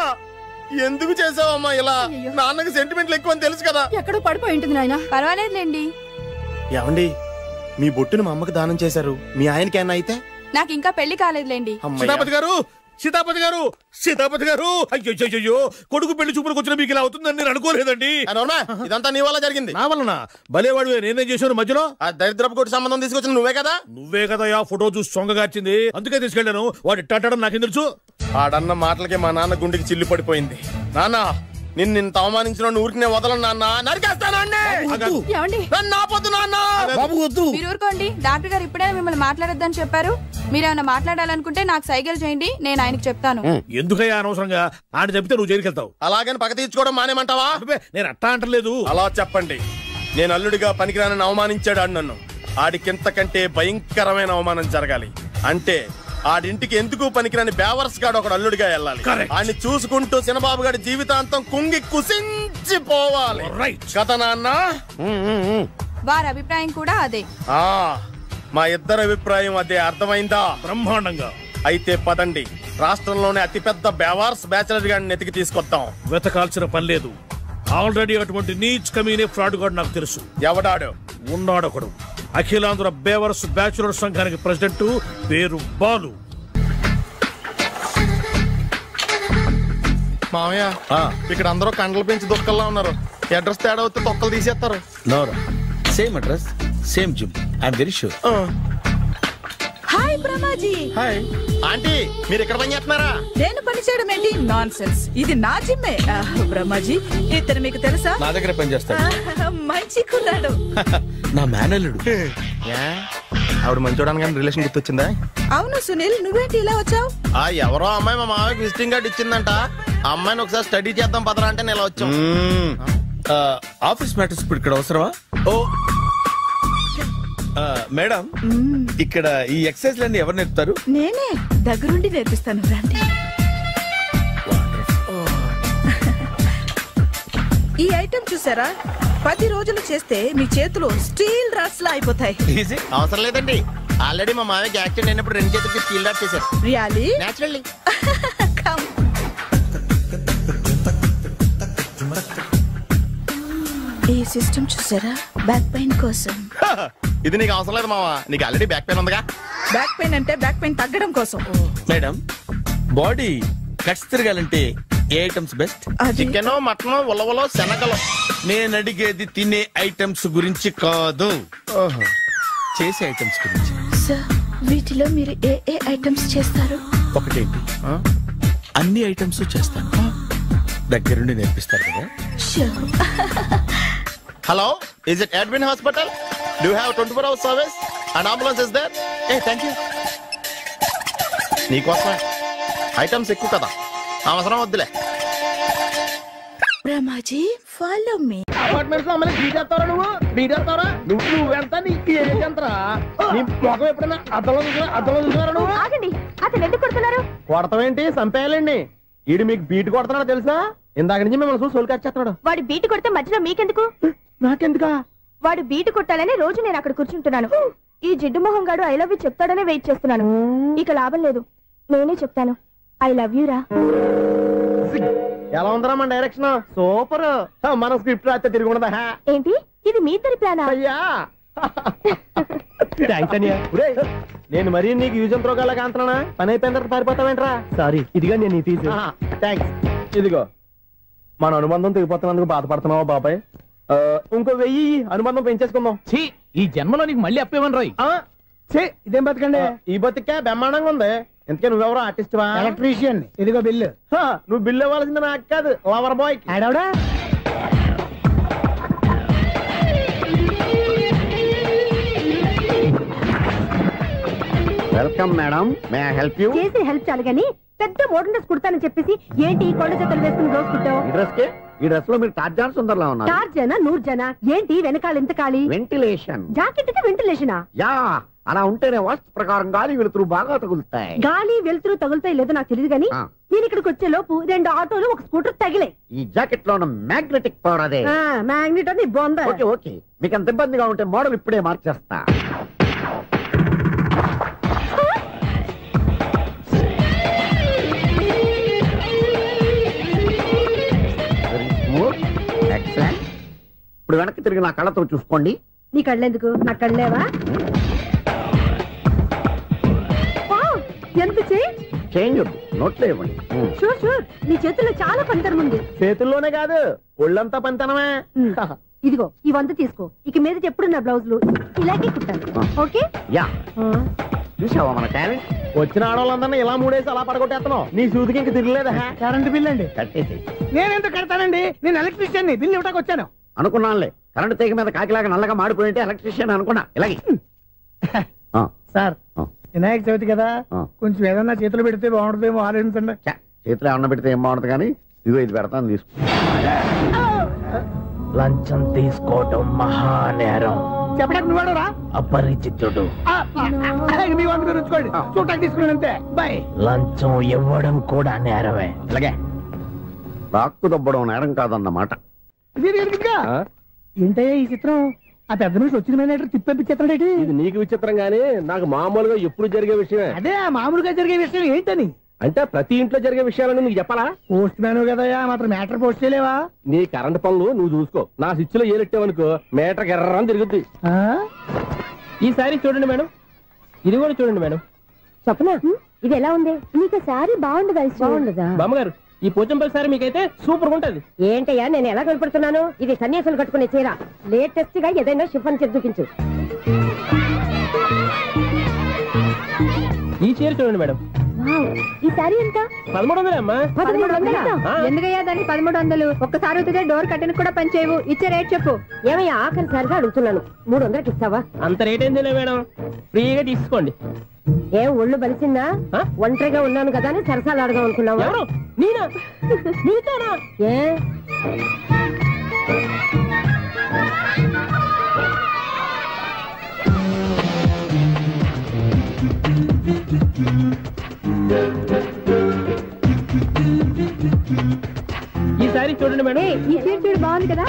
ఎందుకు చేసావమ్మా ఇలా? నాన్నకి సెంటిమెంట్లు ఎక్కువ అని తెలుసు కదా. ఎక్కడో పడిపోయి ఉంటుంది నాయన. పర్వాలేదులేండి. ఏమండి మీ బొట్టును మా అమ్మకి దానం చేశారు, మీ ఆయనకి ఏమన్నా అయితే? నాకు ఇంకా పెళ్లి కాలేదులేండి. సీతాపతి గారు, సీతాపతి గారు, సీతాపతి గారు, అయ్యో కొడుకు పెళ్లి చూపులకు వచ్చిన మీకు ఇలా అవుతుందని నేను అనుకోలేదండి. ఇదంతా నీ వల్ల జరిగింది. నా వలన? భలేవాడు, నేనేం చేశాను మధ్యలో? ఆ దరిద్రపు కొట్టి సంబంధం తీసుకొచ్చిన నువ్వే కదా. నువ్వే కదా ఆ ఫోటో చూసి సొంగగార్చింది, అందుకే తీసుకెళ్లాను. వాడు ఇట్టాడని నాకేం తెలుసు? ఆడన్న మాటలకి మా నాన్న గుండెకి చిల్లు పడిపోయింది. నాన్న నిన్ను అవమానించిన ఊరికి నేను వదలను నాన్న, నరికేస్తానండి. మీరు ఊరుకోండి. డాక్టర్ గారు ఇప్పుడే మిమ్మల్ని మాట్లాడొద్దని చెప్పారు. మీరేమైనా మాట్లాడాలనుకుంటే నాకు సైగలు చేయండి, నేను ఆయనకు చెప్తాను. ఎందుకయ్యా అనవసరంగా? ఆయన చెప్తే నువ్వు జైలుకెళ్తావు. అలాగని పక్క తీర్చుకోవడం మానేమంటావా? నేను అట్టా అంటలేదు. అలా చెప్పండి. నేను అల్లుడిగా పనికిరానని అవమానించాడు ఆడు నన్ను. ఆడికింతకంటే భయంకరమైన అవమానం జరగాలి. అంటే ఆడింటికి ఎందుకు పనికిరాని బేవర్స్ గాడు ఒకడు అల్లుడిగా వెళ్ళాలి. ఆడిని చూసుకుంటూ చిన్నబాబు గారి జీవితాంతం కుంగి కుసించిపోవాలి కదా నాన్న? వారి అభిప్రాయం కూడా అదే. మా ఇద్దరు అభిప్రాయం అదే. అర్థమైందా? బ్రహ్మాండంగా. అయితే పదండి, రాష్ట్రంలోనే అతిపెద్ద బేవార్స్ బ్యాచిలర్ గాడిని ఎతికి తీసుకొద్దాం. వెతకాల్సిన పని లేదు. ఆల్రెడీ అటువంటి నీచ్ కమీనే ఫ్రాడ్ గాడు నాకు తెలుసు. ఎవడాడు? ఉన్నాడొకడు. అఖిలాంధ్ర బేవర్స్ బ్యాచులర్ సంఘానికి ప్రెసిడెంట్, పేరు బాలు. మామయ్య ఇక్కడ అందరూ కండలు పెంచి దుక్కల్లా ఉన్నారు. అడ్రస్ తేడా వస్తే తొక్కలు తీసేస్తారు. Same address, same gym. I'm very sure. Hi Brahmaji. Hi aunty, మీరు ఇక్కడ పని చేస్తున్నారా? నేను పని చేయడం ఏంటి? Non sense. ఇది నా జిమ్మే. బ్రహ్మాజీ, ఇతను మీకు తెలుసా? నా దగ్గర పని చేస్తాడు. మంచి కుర్రాడు. నా మేనల్లుడు. ఆవిడ మంచోడానికి కానీ రిలేషన్ గుర్తొచ్చిందా? అవును సునీల్, నువ్వేంటి ఇలా వచ్చావు? ఎవరో అమ్మాయి మా మామయ్యకి విజిటింగ్ కార్డ్ ఇచ్చిందంట. ఆ అమ్మాయిని ఒకసారి స్టడీ చేద్దాం పదరా అంటే నేను ఇలా వచ్చాం. ఆఫీస్ మ్యాటర్స్ ఇప్పుడు ఇక్కడ అవసరమా? ఓ మేడం, ఇక్కడ ఈ ఎక్సర్సైజ్ లన్నీ ఎవరు నేర్పుతారు? నేనే దగ్గరుండి నేర్పిస్తాను, రండి. ఈ ఐటెం చూసారా? 10 రోజులు చేస్తే మీ చేతులు స్టీల్ రాట్స్ లా అయిపోతాయి. అవసరం లేదండి, ఆల్రెడీ మా మామయ్యకి యాక్సిడెంట్ అయినప్పుడు 2 చేతులకి స్టీల్ డాట్ చేశారు. రియల్లీ? నేచురల్లీ. ఈ సిస్టమ్ చూసారా? బ్యాక్ పెయిన్ కోసం. ఇది నీకు అవసరం లేదు మావా, నీకు ఆల్రెడీ బ్యాక్ పెయిన్ ఉందిగా. బ్యాక్ పెయిన్ అంటే బ్యాక్ పెయిన్ తగ్గడం కోసం. మేడం, బాడీ కట్స్ తిరగాలంటే ఏ ఐటమ్స్ బెస్ట్? చికెన్, మటన్, ఉలవలో, శనగలు. నేను అడిగేది తినే ఐటమ్స్ గురించి కాదు, చేసే ఐటమ్స్ గురించి. సార్, వీటిలో మీరు ఏ ఏ ఐటమ్స్ చేస్తారు? ఒకటేంటి, అన్ని ఐటమ్స్ చేస్తాను. దగ్గరుండి నేర్పిస్తారు కదా. Hello, is it admin hospital? Do you have 24 hours service and ambulance is there? Thank you. నీకోసమే ఐటమ్స్ ఎక్కువ కదా, అవసరం వద్దులే. బ్రహ్మాజీ, ఫాలో మీ. అపార్ట్మెంట్స్ లో అమ్మని బీటేస్తారా? నువ్వెంత నీకు ఎంతరా? నీ మొఖం ఎప్పుడైనా అద్దంలో చూసారా నువ్వు? ఆగండి, అతను ఎందుకు కొడుతున్నారు? కొడతామేంటి, చంపేయాలండి. ఈడు మీకు బీట్ కొడుతున్నాడు తెలుసా? ఇందాక నుంచి మిమ్మల్ని చూసి సోల్కి వచ్చేస్తున్నాడు. వాడు బీటు కొడితే మధ్యలో మీకెందుకు? నాకెందుకా? వాడు బీటు కొట్టాలని రోజు నేను అక్కడ కూర్చుంటున్నాను. ఈ జిడ్డు మొహం గాడు ఐ లవ్ యూ చెప్తాడనే వెయిట్ చేస్తున్నాను. ఇక లాభం లేదు, నేనే చెప్తాను. ఐ లవ్ యూ రా. ఎలా ఉందరా మన డైరెక్షన్? సూపర్. మన స్క్రిప్ట్ రాస్తే తిరిగి ఉండదా? ఏంటి ఇది మీ ఇద్దరి ప్లానా? అయ్యా నేను మరీ నీకు యూజ్ అంత రోగాలకు అంటున్నా. పని అయిపోయిన తర్వాత పారిపోతావేంట్రా? సారీ, ఇదిగా నేను తీసి. థ్యాంక్స్. ఇదిగో, మన అనుబంధం తెగిపోతున్నందుకు బాధపడుతున్నావా బాబాయ్? ఇంకో 1000 అనుబంధం పెంచేసుకుందాం. ఈ జన్మలో నీకు మళ్ళీ అప్పేమని రాయి. ఇదేం బతికండి? ఈ బతికే బ్రహ్మాండంగా ఉంది. ఎందుకే నువ్వెవరో ఆర్టిస్ట్ వా? ఎలక్ట్రీషియన్. ఇదిగో బిల్లు. నువ్వు బిల్లు ఇవ్వాల్సింది నాకు కాదు, lover boy. ఆడవడా? Welcome madam, may I help you? చేసి హెల్ప్ చాలు గానీ పెద్ద మోడల్ డ్రెస్ కుడతానని చెప్పేసి ఏంటి కొండ జతలు వేసుకుని రోజు కుట్టావు? ఈ డ్రెస్ లో మీరు టార్జాన్ సుందర్లా ఉన్నారు. టార్జనా నూర్జనా? ఏంటి వెనకాల ఎంత ఖాళీ? వెంటిలేషన్. జాకెట్ కి వెంటిలేషనా? యా, అలా ఉంటేనే వాస్తు ప్రకారం గాలి వెలుతురు బాగా తగులుతాయి. గాలి వెలుతురు తగులుతాయి లేదో నాకు తెలియదు గానీ నేను ఇక్కడికి వచ్చే లోపు 2 ఆటోలు 1 స్కూటర్ తగిలాయి. ఈ జాకెట్ లో ఉన్న మ్యాగ్నెటిక్ పవర్ అదే. మ్యాగ్నెట్ అని బొంద. ఓకే, మీకు అంత ఇబ్బందిగా ఉంటే మోడల్ ఇప్పుడే మార్చేస్తా. ఇప్పుడు వెనక్కి తిరిగి నా కళ్ళతో చూసుకోండి. నీ కళ్ళెందుకు? నా కళ్ళేవా? ఎంత చేంజ్ నోట్లో ఇవ్వండి. షూర్ షూర్, నీ చేతుల్లో చాలా పనితనం ఉంది. చేతుల్లోనే కాదు, ఒళ్ళంతా పనితనమే. ఇదిగో ఈ 100 తీసుకో. ఇక మీద ఎప్పుడు నా బ్లౌజులు ఇలాగే కుట్టాను. ఓకే? యా. చూసావా మన టాలెంట్? వచ్చిన ఆడవాళ్ళందరినీ ఇలా మూడేసి అలా పడగొట్టేస్తున్నావు. నీ సూదికి ఇంక తిరగలేదా? కరెంట్ బిల్ అండి. కట్టేసి. నేనెందుకు కడతానండి? నేను ఎలక్ట్రీషియన్. బిల్ ఇవ్వడానికి వచ్చాను. అనుకున్నానులే, కరెంట్ తీగ మీద కాకిలాగా నల్లగా మాడిపోయింటే ఎలక్ట్రీషియన్ అనుకున్నా. ఇలాగే సార్, వినాయక చవితి కదా, కొంచెం ఏదన్నా చేతులు పెడితే బాగుంటుందేమో ఆలోచించండి. చేతులు ఏమన్నా పెడితే ఏం బాగుంటుంది కానీ ఇదిగో ఇది పెడతాను, తీసుకో. లంచం తీసుకోవటం మహానేరం. చెప్పడానికి నువ్వాడరా? అపరిచితుడు. మీ వంట మీరు ఉంచుకోండి, చూడటానికి తీసుకున్నాను అంతే. బాయ్. లంచం ఇవ్వడం కూడా నేరమే. ఇలాగే రాక్కు దబ్బడం నేరం కాదన్నమాట. ఏంటయ్యా ఈ చిత్రం? ఆ పెద్ద నుంచి వచ్చిన మేనేటర్ తిప్పించేస్తాడేంటి? ఇది నీకు విచిత్రం గానీ నాకు మామూలుగా ఎప్పుడు జరిగే విషయమే. అదే మామూలుగా జరిగే విషయం ఏంటని? అంటే ప్రతి ఇంట్లో జరిగే విషయాలని నీకు చెప్పాలా? పోస్ట్ మ్యాన్ కదయ్యా, మాత్రం మ్యాటర్ పోస్ట్ చేయలేవా? నీ కరెంట్ పనులు నువ్వు చూసుకో. నా స్విచ్ లో ఏలెట్టావనుకో మీటర్ ఎర్రని తిరుగుద్ది. ఈసారి చూడండి మేడం, ఇది కూడా చూడండి మేడం. చెప్పనా? ఇది ఎలా ఉంది? నీకు సారీ బాగుండదా? బాగుండదా బామ్మగారు? ఈ పోచంపల్లి సారీ మీకైతే సూపర్ ఉంటది. ఏంటయ్యా నేను ఎలా కనపడుతున్నాను? ఇది సన్యాసులు కట్టుకునే చీర. లేటెస్ట్ గా ఏదైనా షిఫాన్ చేసి చూపించు. ఈ చీర చూడండి మేడం. ఈ సారీ ఎంత? 1300 అమ్మా. 1300? ఎందుకయ్యా దానికి 1300? ఒక్కసారి వచ్చితే డోర్ కట్టిన కూడా పనిచేయవు. ఇచ్చే రేట్ చెప్పు. ఏమయ్యా ఆఖరిసారిగా అడుగుతున్నాను, 300కి ఇస్తావా? అంత రేట్ ఏందిలే మేడం, ఫ్రీగా తీసుకోండి. ఏం ఒళ్ళు బలిసిందా? ఒంటరిగా ఉన్నాను కదా అని సరసాలు అడగా అనుకున్నావా? నేనా? నీతోనా? ఏ ఈ సారీ చూడండి మేడం. ఈ చీర చూడు, బాగుంది కదా.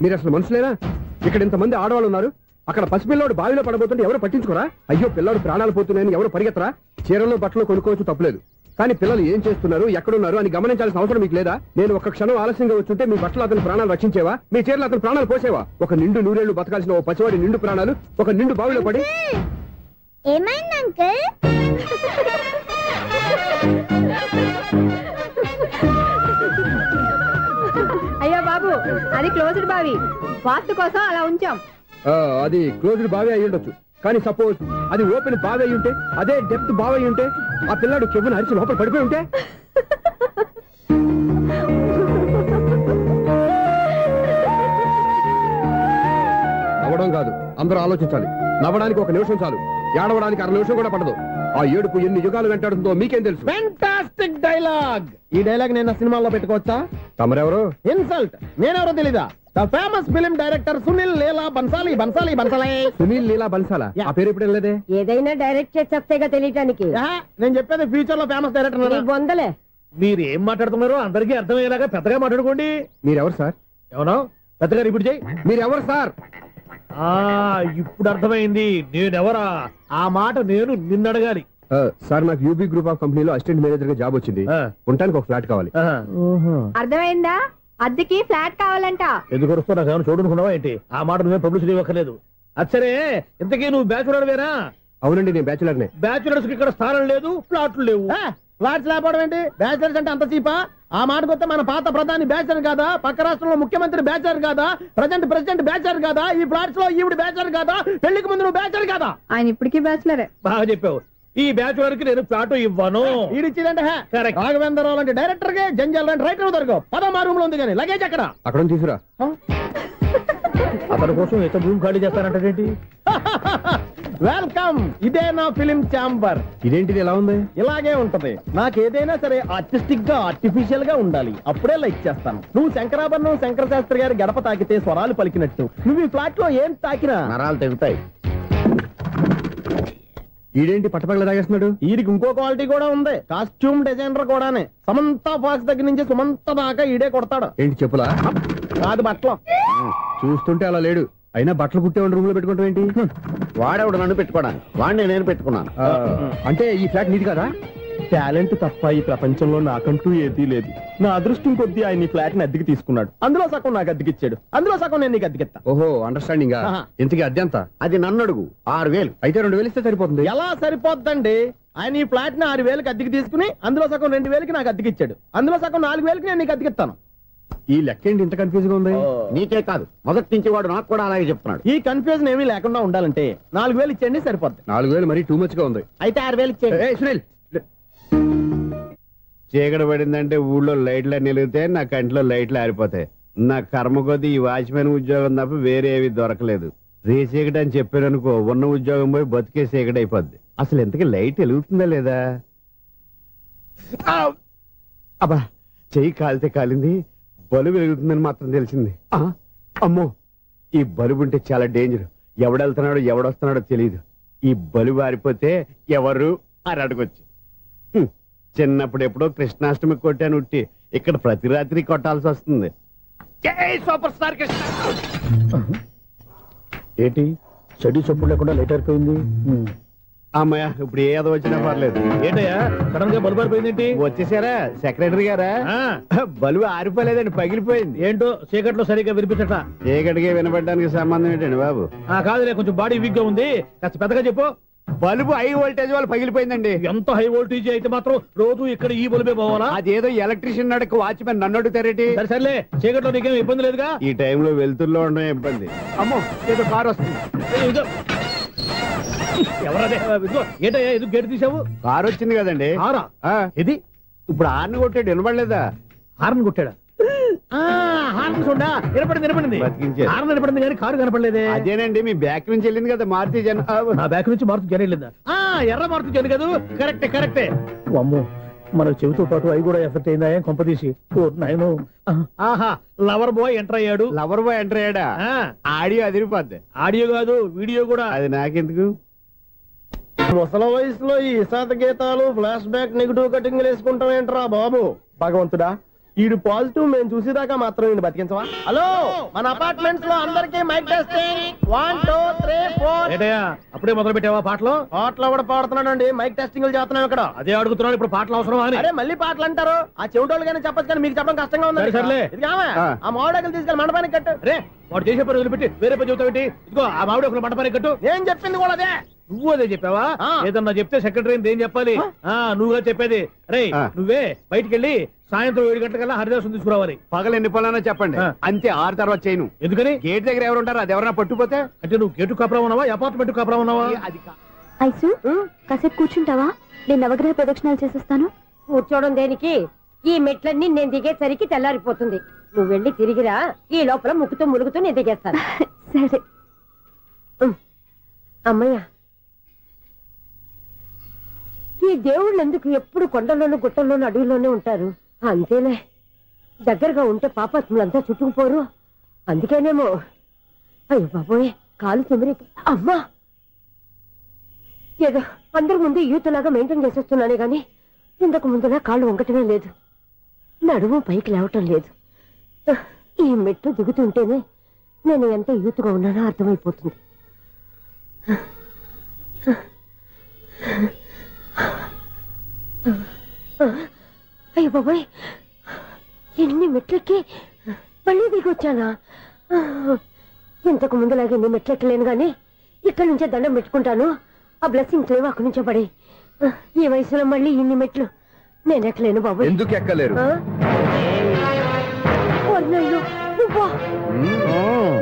మీరు అసలు మనుషులేనా? ఇక్కడ ఇంతమంది ఆడవాళ్ళు ఉన్నారు, అక్కడ పసిపిల్లాడు బావిలో పడబోతుంటే ఎవరు పట్టించుకోరా? అయ్యో పిల్లాడు ప్రాణాలు పోతున్నాయని ఎవరు పరిగెత్తరా? చీరలో బట్టలు కొనుక్కోవచ్చు, తప్పలేదు. కానీ పిల్లలు ఏం చేస్తున్నారు, ఎక్కడున్నారు అని గమనించాల్సిన అవసరం మీకు లేదా? నేను ఒక్క క్షణం ఆలస్యంగా వచ్చుంటే మీ బట్టలు అతని ప్రాణాలు రక్షించేవా? మీ చీరలు అతని ప్రాణాలు పోసేవా? ఒక నిండు నూరేళ్లు బతకాల్సిన ఓ పసివాడి నిండు ప్రాణాలు ఒక నిండు బావిలో పడి. ఏమైంది అంకుల్? అయ్యో బాబు, అది క్లోజ్డ్ బావి, వాస్తు కోసం అలా ఉంచాం. అది క్లోజ్డ్ బావి అయి ఉండొచ్చు, కానీ సపోజ్ అది ఓపెన్ బావి అయి ఉంటే, అదే డెప్త్ బావి అయి ఉంటే, ఆ పిల్లాడు చెవును అరిచి లోపల పడిపోయి ఉంటే? నవ్వడం కాదు, అందరూ ఆలోచించాలి. నవ్వడానికి 1 నిమిషం చాలు, ఏడవడానికి 1/2 నిమిషం కూడా పడదు. ఆ ఏడుపు ఎన్ని యుగాలు వెంటాడుతుందో మీకేం తెలుసు? Fantastic dialogue. ఈ డైలాగ్ నేను సినిమాలో పెట్టుకోవచ్చా? తమరెవరు? ఇన్సల్ట్. నేనెవరో తెలీదా? The famous film director Sunil లీలా బన్సాలి. సునీల్ లీలా బన్సాలా? ఆ పేరు ఇప్పుడు లేదే. ఏదైనా డైరెక్ట్ చేసేగా తెలియటానికి. నేను చెప్పేది ఫ్యూచర్ లో ఫేమస్ డైరెక్టర్. బొందలే. మీరు ఏం మాట్లాడుతున్నారో అందరికీ అర్థమయ్యేలాగా పెద్దగా మాట్లాడుకోండి. మీరెవరు సార్? ఎవరో పెద్దగా రిపీట్ చేయి. మీరెవరు సార్? ఇప్పుడు అర్థమైంది నేనెవరా. ఆ మాట నేను నిన్ను అడగాలి. సార్, నాకు యూబీ గ్రూప్ ఆఫ్ కంపెనీలో అసిస్టెంట్ మేనేజర్ గా జాబ్ వచ్చింది. ఉండటానికి ఒక ఫ్లాట్ కావాలి. అర్థమైందా? అద్దెకి ఫ్లాట్ కావాలంట. ఎందుకు వస్తున్నా? నాకు ఏమైనా చూడనుకున్నావా ఏంటి? ఆ మాట నువ్వే పబ్లిసిటీ ఇవ్వక్కర్లేదు. అచ్చరే, ఇంతకీ నువ్వు బ్యాచులర్ వేరా? అవునండి, నేను బ్యాచులర్నే. బ్యాచులర్స్ కి ఇక్కడ స్థానం లేదు, ఫ్లాట్లు లేవు. ఫ్లాట్స్ లేకపోవడం ఏంటి? బ్యాచులర్స్ అంటే అంత చీపా? ఆ మాటకొస్తే మన పాత ప్రధాని బ్యాచులర్ కాదా? పక్క రాష్ట్రంలో ముఖ్యమంత్రి బ్యాచులర్ కాదా? ప్రెసిడెంట్ బ్యాచులర్ కాదా? ఈ ఫ్లాట్స్ లో ఈవిడ బ్యాచులర్ కాదా? పెళ్లికి ముందు నువ్వు బ్యాచులర్ కాదా? ఆయన ఇప్పటికీ బ్యాచులరే. బాగా చెప్పావు. ఈ బ్యాచులర్ కి నేను ఫ్లాట్ ఇవ్వను. ఈడిచ్చిందంటే రాఘవేంద్రరావు లాంటి డైరెక్టర్ కి, జంజాల్ లాంటి రైటర్ దొరకవు. 10వ రూమ్ లో ఉంది కానీ లగేజ్ అక్కడ. అక్కడ తీసుకురా. అతని కోసం ఎంత రూమ్ ఖాళీ చేస్తానంటే వెల్కమ్. ఇదే నా ఫిలిం ఛాంబర్. ఇదేంటిది ఎలా ఉంది? ఇలాగే ఉంటది. నాకు ఏదైనా సరే ఆర్టిస్టిక్ గా, ఆర్టిఫిషియల్ గా ఉండాలి, అప్పుడే లైక్ చేస్తాను. నువ్వు శంకరాభరణం శంకర శాస్త్రి గారి గడప తాకితే స్వరాలు పలికినట్టు నువ్వు ఈ ఫ్లాట్ లో ఏం తాకినా నరాలు తెగుతాయి. ఈడేంటి పట్టపగల తాగేస్తున్నాడు? వీడికి ఇంకో క్వాలిటీ కూడా ఉంది. Costume designer కూడానే. సమంత ఫాక్స్ దగ్గర నుంచి సుమంత దాకా ఈడే కొడతాడు. ఏంటి చెప్పులా? కాదు, బట్టలు. చూస్తుంటే అలా లేడు. అయినా బట్టలు కుట్టేవాడి రూమ్ లో పెట్టుకుంటాం ఏంటి? వాడేవాడు నన్ను పెట్టుకోవడానికి, వాడిని నేను పెట్టుకున్నాను. అంటే ఈ ఫ్లాట్ నీది కదా? టాలెంట్ తప్ప ఈ ప్రపంచంలో నాకంటూ ఏదీ లేదు. నా అదృష్టం కొద్దీ ఆయన ఈ ఫ్లాట్ ని అద్దెకి తీసుకున్నాడు. అందులో సగం నాకు అద్దెకిచ్చాడు, అందులో సగం నేను నీకు అద్దెకిస్తా. ఓహో, అండర్స్టాండింగ్. ఇంతకీ అద్దె ఎంత? అది నన్ను అడుగు. 6000. అయితే 2000 ఇస్తే సరిపోతుంది. ఎలా సరిపోద్దండి? ఆయన ఈ ఫ్లాట్ ని 6000కి అద్దెకి తీసుకుని అందులో సగం 2000కి నాకు అద్దెకిచ్చాడు, అందులో సగం 4000కి నేను నీకు అద్దెకిస్తాను. ఈ లెక్క ఏంటి ఇంత కన్ఫ్యూజ్ గా ఉంది? నీకే కాదు, మొదటి నుంచి వాడు నాకు కూడా అలాగే చెప్తున్నాడు. ఈ కన్ఫ్యూజన్ ఏమీ లేకుండా ఉండాలంటే 4000 ఇచ్చేయండి, సరిపోద్ది. 4000 మరీ టూ మచ్ గా ఉంది. అయితే 6000 ఇచ్చేయండి. సునీల్, చీకటి పడిందంటే ఊళ్ళో లైట్లు నిలిగితే నా కంటిలో లైట్లు ఆరిపోతాయి. నా కర్మ కొద్దీ ఈ వాచ్మెన్ ఉద్యోగం తప్ప వేరే ఏవి దొరకలేదు. రేచీకటి అని చెప్పారనుకో, ఉన్న ఉద్యోగం పోయి బతికే చీకటి అయిపోద్ది. అసలు ఎంతకీ లైట్ వెలుగుతుందా లేదా? అబ్బా, చెయ్యి కాలితే కాలింది, బలుబు వెలుగుతుందని మాత్రం తెలిసింది. అమ్మో, ఈ బలుబు ఉంటే చాలా డేంజర్. ఎవడెళ్తున్నాడో ఎవడొస్తున్నాడో తెలియదు. ఈ బలుబు ఆరిపోతే ఎవరు అని అడగొచ్చు. చిన్నప్పుడు ఎప్పుడో కృష్ణాష్టమి కొట్టాను ఉట్టి, ఇక్కడ ప్రతి రాత్రి కొట్టాల్సి వస్తుంది. Super star Krishna. ఏంటి చెడు చప్పుడు లేకుండా లైట్ అయిపోయింది? అమ్మయ్య ఇప్పుడు ఏదో వచ్చినా పర్లేదు. ఏంటయ్యా సడన్ గా బల్బు ఆరిపోయింది? వచ్చేసారా సెక్రటరీ గారా? బల్బు ఆరిపోలేదండి, పగిలిపోయింది. ఏంటో చీకట్లో సరిగ్గా వినిపించట. చీకటికి వినపడడానికి సంబంధం ఏంటండి బాబు? కాదులే, కొంచెం బాడీ వీక్ గా ఉంది, కాస్త పెద్దగా చెప్పు. బల్బు హై వోల్టేజ్ వాళ్ళు పగిలిపోయిందండి. ఎంత హై వోల్టేజ్ అయితే మాత్రం రోజు ఇక్కడ ఈ బల్బే పోవాలా? అదేదో ఎలక్ట్రీషియన్ నడక వాచ్మెన్ నన్ను అడుగుతారేటి? సర్లే, చీకట్లో నీకేం ఇబ్బంది లేదుగా? ఈ టైంలో వెళ్తుల్లో ఉండడం ఇబ్బంది. అమ్మో ఏదో కారు వస్తుంది. ఎవరదే? ఏంటయ్యా ఇది గేట్ తీసావు? కారు వచ్చింది కదండి. కారా? ఇది ఇప్పుడు హార్న్ కొట్టాడు, వినపడలేదా? హార్న్ కొట్టాడా? హార్న్ చూడా వినపడింది. హార్న్ వినపడింది కానీ కారు కనపడలేదే. అదేనండి మీ బ్యాక్ నుంచి వెళ్ళింది కదా మారుతి జన. నా బ్యాక్ నుంచి మారుతి జన వెళ్ళిందా? ఎర్ర మారుతి జన కదా. కరెక్టే. అమ్మో, మనకు చెవితో పాటు అవి కూడా ఎఫెక్ట్ అయిందా కొంపదీసి? ఆహా, లవర్ బాయ్ ఎంటర్ అయ్యాడు. Lover boy enter అయ్యాడా? Audio అదిరిపోద్ది. Audio కాదు, వీడియో కూడా. అది నాకెందుకు? ముసల వయసులో ఈ ఇసాత గీతాలు, ఫ్లాష్ బ్యాక్, నెగిటివ్ కటింగ్ వేసుకుంటాం ఏంట్రా బాబు? భగవంతుడా, ఈడు పాజిటివ్ మేము చూసేదాకా మాత్రం ఈయన బతికించవా? హలో, మన అపార్ట్మెంట్స్ లో అందరికీ మైక్ టెస్టింగ్ 1 2 3 4. ఏంటయ్యా అప్పుడే మొదలు పెట్టావా పాటలు? పాటలు కూడా పాడుతున్నాడు. మైక్ టెస్టింగ్ చేస్తున్నాం ఇక్కడ. అదే అడుగుతున్నాడు, ఇప్పుడు పాటలు అవసరమా అని. అరే మళ్ళీ పాటలు అంటారు, ఆ చెవిటోళ్ళు కానీ చెప్పచ్చు, కానీ మీకు చెప్పడం కష్టంగా ఉంది. సర్లే, ఆ మామిడాకులు తీసుకెళ్ళి మండపానికి కట్టు. రే, వాడు చేసే పని వదిలిపెట్టి వేరే పని చెబుతావు. ఇదిగో ఆ మామిడాకులు మండపానికి కట్టు. నేను చెప్పింది కూడా అదే. నువ్వు అదే చెప్పావా? ఏదన్నా చెప్తే సెక్రటరీ ఏం చెప్పాలి? నువ్వుగా చెప్పేది. రే, నువ్వే బయటికి వెళ్ళి సాయంత్రం 7 గంటలకల్లా హరిదాసు తీసుకురావాలి. పగలు ఎన్ని పనులన్నా చెప్పండి, అంతే. 6 తర్వాత చేయను. ఎందుకని? గేట్ దగ్గర ఎవరు ఉంటారు, అది ఎవరైనా పట్టుకుపోతే. అంటే నువ్వు గేటు కాపురా ఉన్నావా, అపార్ట్మెంట్ కాపురా ఉన్నావా? ఐసు, కాసేపు కూర్చుంటావా? నేను నవగ్రహ ప్రదక్షిణాలు చేసేస్తాను. కూర్చోవడం దేనికి? ఈ మెట్లన్నీ నేను దిగేసరికి తెల్లారిపోతుంది. నువ్వు వెళ్ళి తిరిగిరా, ఈ లోపల ముక్కుతూ ములుగుతూ నేను దిగేస్తాను. సరే అమ్మయ్య, ఈ దేవుళ్ళు ఎందుకు ఎప్పుడు కొండల్లోనూ గుట్టల్లోనూ అడవిలోనే ఉంటారు? అంతేలే, దగ్గరగా ఉంటే పాపాత్ములంతా చుట్టుకుపోరు. అందుకేనేమో. అయ్యో బాబోయ్, కాలు తిమిరి. అమ్మా, ఏదో అందరి ముందు యూత్లాగా మెయింటైన్ చేసేస్తున్నానే గాని ఇంతకు ముందులా కాళ్ళు వంకటమే లేదు, నడుము పైకి లేవటం లేదు. ఈ మెట్లు దిగుతుంటేనే నేను ఎంత యూత్గా ఉన్నానో అర్థమైపోతుంది. అయ్యో బాబాయ్, ఎన్ని మెట్లకి మళ్ళీ దిగొచ్చానా? ఇంతకు ముందులాగే ఎన్ని మెట్లెక్కలేను గాని ఇక్కడి నుంచే దండం పెట్టుకుంటాను. ఆ బ్లెస్సింగ్స్ లేవు అక్కడి నుంచే పడి. ఈ వయసులో మళ్ళీ ఇన్ని మెట్లు నేను ఎక్కలేను బాబు. ఎందుకు ఎక్కలేరు?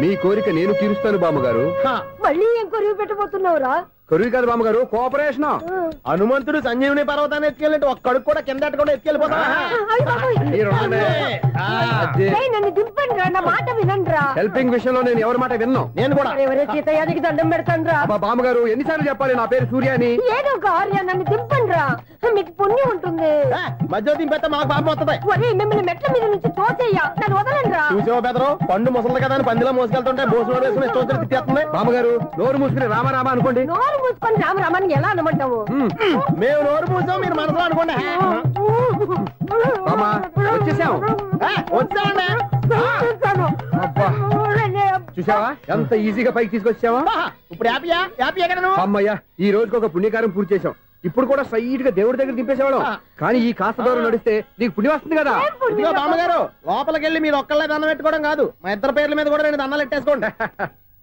మీ కోరిక నేను తీరుస్తాను బామ్మగారు. మళ్ళీ ఏం కొరివి పెట్టబోతున్నావురా? కొరివి కాదు బామ్మగారు, కోఆపరేషన్. హనుమంతుడు సంజీవుని పర్వతాన్ని ఎత్తుకెళ్ళి ఒక్కడికి కూడా కింద కూడా ఎత్తుకెళ్ళిపోతా. నన్ను దింపండి రా, నా మాట వినండి రా. హెల్పింగ్ విషయంలో నేను ఎవరి మాట విన్నాను. నేను కూడా ఎవరే సీతయ్యానికి దండం పెడతాను రా. బామ్మగారు ఎన్నిసార్లు చెప్పాలి నా పేరు సూర్యాని? ఏదో ఒక ఆర్య, నన్ను దింపండి రా, మీకు పుణ్యం ఉంటుంది. మధ్య దింపేస్తే మాకు పాపం వస్తుంది. ఒరే, మిమ్మల్ని మెట్ల మీద నుంచి తోసేయ్యా, నన్ను వదలండి రా. చూసావా బెదరు, పండు ముసలి కదా అని పందిలో మోసుకెళ్తుంటే భోజనం వేసుకుని స్తోత్రం తిట్టేస్తుంది. బామ్మగారు నోరు మూసుకుని రామారామ అనుకోండి. నోరు మూసుకొని రామరామాన్ని ఎలా అనమంటావు? మేము నోరు మూసాం, మీరు మనసులో అనుకోండి. వచ్చేసాం, వచ్చామండి. చూసావా ఎంత ఈజీగా పైకి తీసుకొచ్చావా? ఇప్పుడు హ్యాపీ కదా నువ్వు? అమ్మయ్యా, ఈ రోజుకి ఒక పుణ్యకారం పూర్తి చేసాం. ఇప్పుడు కూడా స్ట్రైట్ గా దేవుడి దగ్గర దింపేసేవాళ్ళం. కానీ ఈ కాస్త దూరం నడిస్తే నీకు పుణ్యం వస్తుంది కదా. ఇదిగో బామ్మగారు, లోపలికి వెళ్ళి మీరు ఒక్కళ్ళే దండం పెట్టుకోవడం కాదు, మా ఇద్దరు పేర్ల మీద కూడా నేను దండాలు పెట్టేసుకోండి.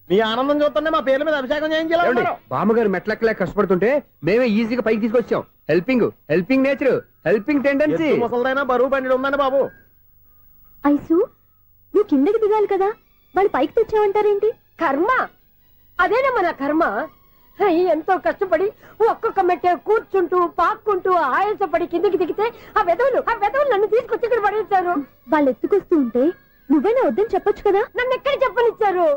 మీ ఆనందం చూస్తుంటే మా పేర్ల మీద అభిషేకం చేయించాలి. బామ్మగారు మెట్లెక్కలే కష్టపడుతుంటే మేమే ఈజీగా పైకి తీసుకొచ్చాం. Helping nature, helping tendency. ముసలైనా బరువు బండి ఉందండి బాబు. ఐసు, నువ్వు కిందకి దిగాలి కదా, వాళ్ళు పైకి తెచ్చావంటారేంటి? కర్మ, అదేనమ్మా నా కర్మ. ఎంతో కష్టపడి ఒక్కొక్క మెట్టే కూర్చుంటూ పాక్కుంటూ ఆయాసపడి కిందికి దిగితే ఆ వెధవులు నన్ను తీసుకొచ్చి ఇక్కడ పడేశారు. వాళ్ళు ఎత్తుకొస్తూ ఉంటే నువ్వేనా వద్దని చెప్పొచ్చు కదా. నన్ను ఎక్కడ చెప్పనిచ్చారు?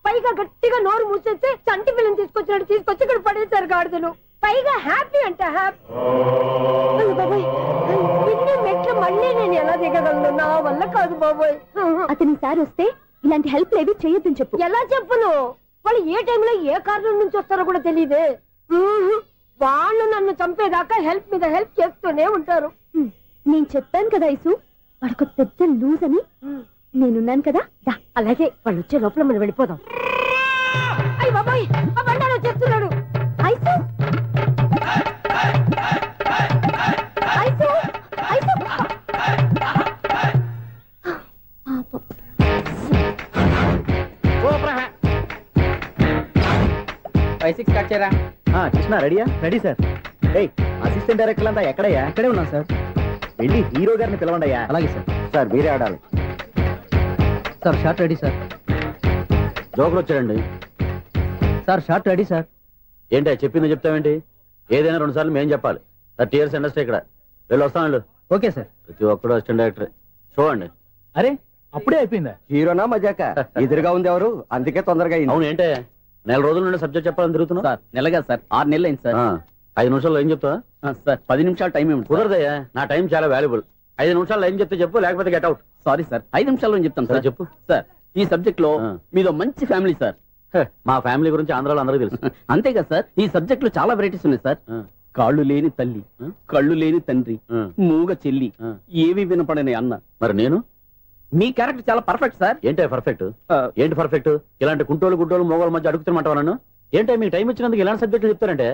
పైగా గట్టిగా నోరు మూసేస్తే చంటి పిల్లని తీసుకొచ్చి ఇక్కడ పడేశారు గాడిదలు. పైగా హ్యాపీ అంటే హ్యాపీ. బాబాయ్, ఇన్ని మెట్లు మళ్ళీ నేను ఎలా దిగగలను? నా వల్ల కాదు బాబోయ్. అతని సార్ వస్తే ఇలాంటి హెల్ప్ లేవి చేయొద్దని చెప్పు. ఎలా చెప్పును? వాళ్ళు ఏ టైంలో ఏ కారణం నుంచి వస్తారో కూడా తెలియదే. వాళ్ళు నన్ను చంపేదాకా హెల్ప్ మీద హెల్ప్ చేస్తూనే ఉంటారు. నేను చెప్పాను కదా ఐసు, వాడికి పెద్ద లూజ్ అని. నేనున్నాను కదా. అలాగే, వాళ్ళు వచ్చే లోపల మనం వెళ్ళిపోదాం. అయ్య బాబాయ్, ఆ బండారు వచ్చేస్తున్నాడు. ఐసు బైసిక్ స్టార్ట్ చేయరా. కృష్ణ రెడీయా? Ready sir. ఏయ్ అసిస్టెంట్ డైరెక్టర్ అంతా ఎక్కడయ్యా? ఇక్కడే ఉన్నాం సార్. వెళ్ళి హీరో గారిని పిలవండి అయ్యా. అలాగే సార్. సార్ మీరే ఆడాలి సార్. Short ready sir. జోకులు వచ్చాడండి సార్. Short ready sir. ఏంటి చెప్పింది చెప్తావేంటి? ఏదైనా 2 సార్లు మేము చెప్పాలి. 30 years ఇండస్ట్రీ ఇక్కడ. వెళ్ళి వస్తాను. Okay sir. ప్రతి ఒక్కడు అసిస్టెంట్ డైరెక్టర్. చూడండి. అరే అప్పుడే అయిపోయిందా? హీరోనా మజాక? ఎదురుగా ఉంది ఎవరు, అందుకే తొందరగా అయింది. అవును ఏంటే 4 రోజుల నుండి సబ్జెక్ట్ చెప్పాలని తిరుగుతున్నా సార్. నెలగా సార్, 6 నెలలు అయింది సార్. 5 నిమిషాల్లో ఏం చెప్తా సార్? 10 నిమిషాలు టైం ఏమి కుదరదయ్యా. నా టైం చాలా వాల్యుబుల్. 5 నిమిషాల్లో ఏం చెప్తే చెప్పు, లేకపోతే గెట్ అవుట్. సారీ సార్, 5 నిమిషాల్లో చెప్తాను సార్. చెప్పు సార్. ఈ సబ్జెక్ట్ లో మీదో మంచి ఫ్యామిలీ సార్. మా ఫ్యామిలీ గురించి ఆంధ్రాలో అందరికీ తెలుసు. అంతేగా సార్, ఈ సబ్జెక్ట్ లో చాలా వెరైటీస్ ఉన్నాయి సార్. కాళ్ళు లేని తల్లి, కళ్ళు లేని తండ్రి, మూగ చెల్లి, ఏవి వినపడని అన్న. మరి నేను మీ క్యారెక్టర్ చాలా పర్ఫెక్ట్ సార్. ఏంటే పర్ఫెక్ట్? ఏంటి పర్ఫెక్ట్? ఇలాంటి కుంటోలు గుడ్డోలు మోగోల మధ్య అడుగుతున్నమాట నన్ను. ఏంటంటే మీకు టైం ఇచ్చినందుకు ఇలాంటి సబ్జెక్టులు చెప్తారంటే?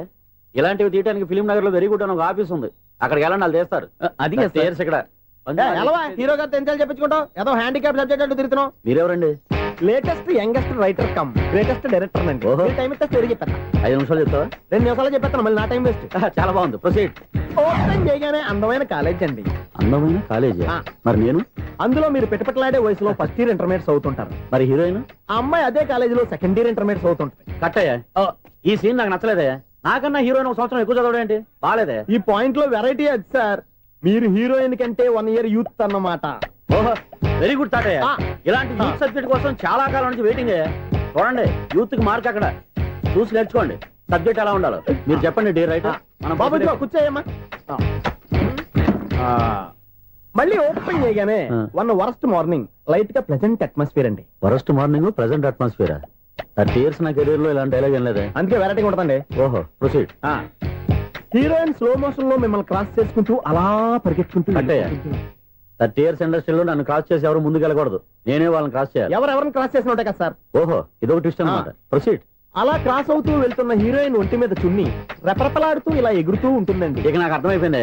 ఇలాంటివి తీయడానికి ఫిలిం నగర్ లో వెరీ గుడ్ అని ఒక ఆఫీస్ ఉంది. అక్కడికి వెళ్ళండి, వాళ్ళు చేస్తారు. అది ఇక్కడ హీరో గారితో ఎంత చెప్పించుకుంటావు? ఏదో హ్యాండిక్యాప్ సబ్జెక్ట్ అంటూ తిరుగుతున్నావు. మీరెవరండి? Latest youngest writer cum greatest director అండి. టైం ఇస్తే స్టోరీ చెప్పాను. 5 నిమిషాలు చెప్తావా? 2 నిమిషాలు చెప్పేస్తాను, మళ్ళీ నా టైం వేస్ట్. చాలా బాగుంది, ప్రొసీడ్. ఓపెన్ చేయగానే అందమైన కాలేజ్ అండి. అందమైన కాలేజ్? మరి నేను అందులో మీరు పెట్టుపట్లాడే వయసులో ఫస్ట్ ఇయర్ ఇంటర్మీడియట్స్ అవుతుంటారు. మరి హీరోయిన్ ఆ అమ్మాయి అదే కాలేజీలో సెకండ్ ఇయర్ ఇంటర్మీడియట్స్ అవుతుంటాయి. కట్టయ్యా, ఈ సీన్ నాకు నచ్చలేదే. నాకన్నా హీరోయిన్ 1 సంవత్సరం ఎక్కువ చదవడం ఏంటి? బాలేదే. ఈ పాయింట్ లో వెరైటీ అది సార్. మీరు హీరోయిన్ కంటే 1 year యూత్ అన్నమాట. ఓహో, వెరీ గుడ్ థాట్. ఇలాంటి యూత్ సబ్జెక్ట్ కోసం చాలా కాలం నుంచి వెయిటింగ్. చూడండి, యూత్ కి మార్క్ అక్కడ చూసి నేర్చుకోండి. సబ్జెక్ట్ ఎలా ఉండాలో మీరు చెప్పండి. డీ రైటర్ మనం బాబు కూర్చోయమ్మా. మళ్ళీ ఓపెన్ చేయగానే వరస్ట్ మార్నింగ్, లైట్ గా ప్లెజెంట్ అట్మాస్ఫియర్ అండి. Worst morning, pleasant atmosphere. 30 years నా కెరీర్ లో ఇలాంటి డైలాగ్ ఏం లేదే. అందుకే వెరైటీ ఉంటుందండి. ఓహో, ప్రొసీడ్. హీరోయిన్ స్లో మోషన్ లో మిమ్మల్ని క్రాస్ చేసుకుంటూ అలా పరిగెత్తుకుంటూ అంటే 30 years ఇండస్ట్రీలో నన్ను క్రాస్ చేసి ఎవరు ముందుకు వెళ్ళకూడదు. నేనే వాళ్ళని క్రాస్ చేయాలి. ఎవరెవరిని క్రాస్ చేసిన ఉంటాయి కదా సార్. ఓహో, ఇదొక ట్విస్ట్ అన్నమాట. ప్రొసీడ్. అలా క్రాస్ అవుతూ వెళ్తున్న హీరోయిన్ ఒంటి మీద చున్నీ రెపరెపలాడుతూ ఇలా ఎగురుతూ ఉంటుందండి. ఇక నాకు అర్థమైపోయింది.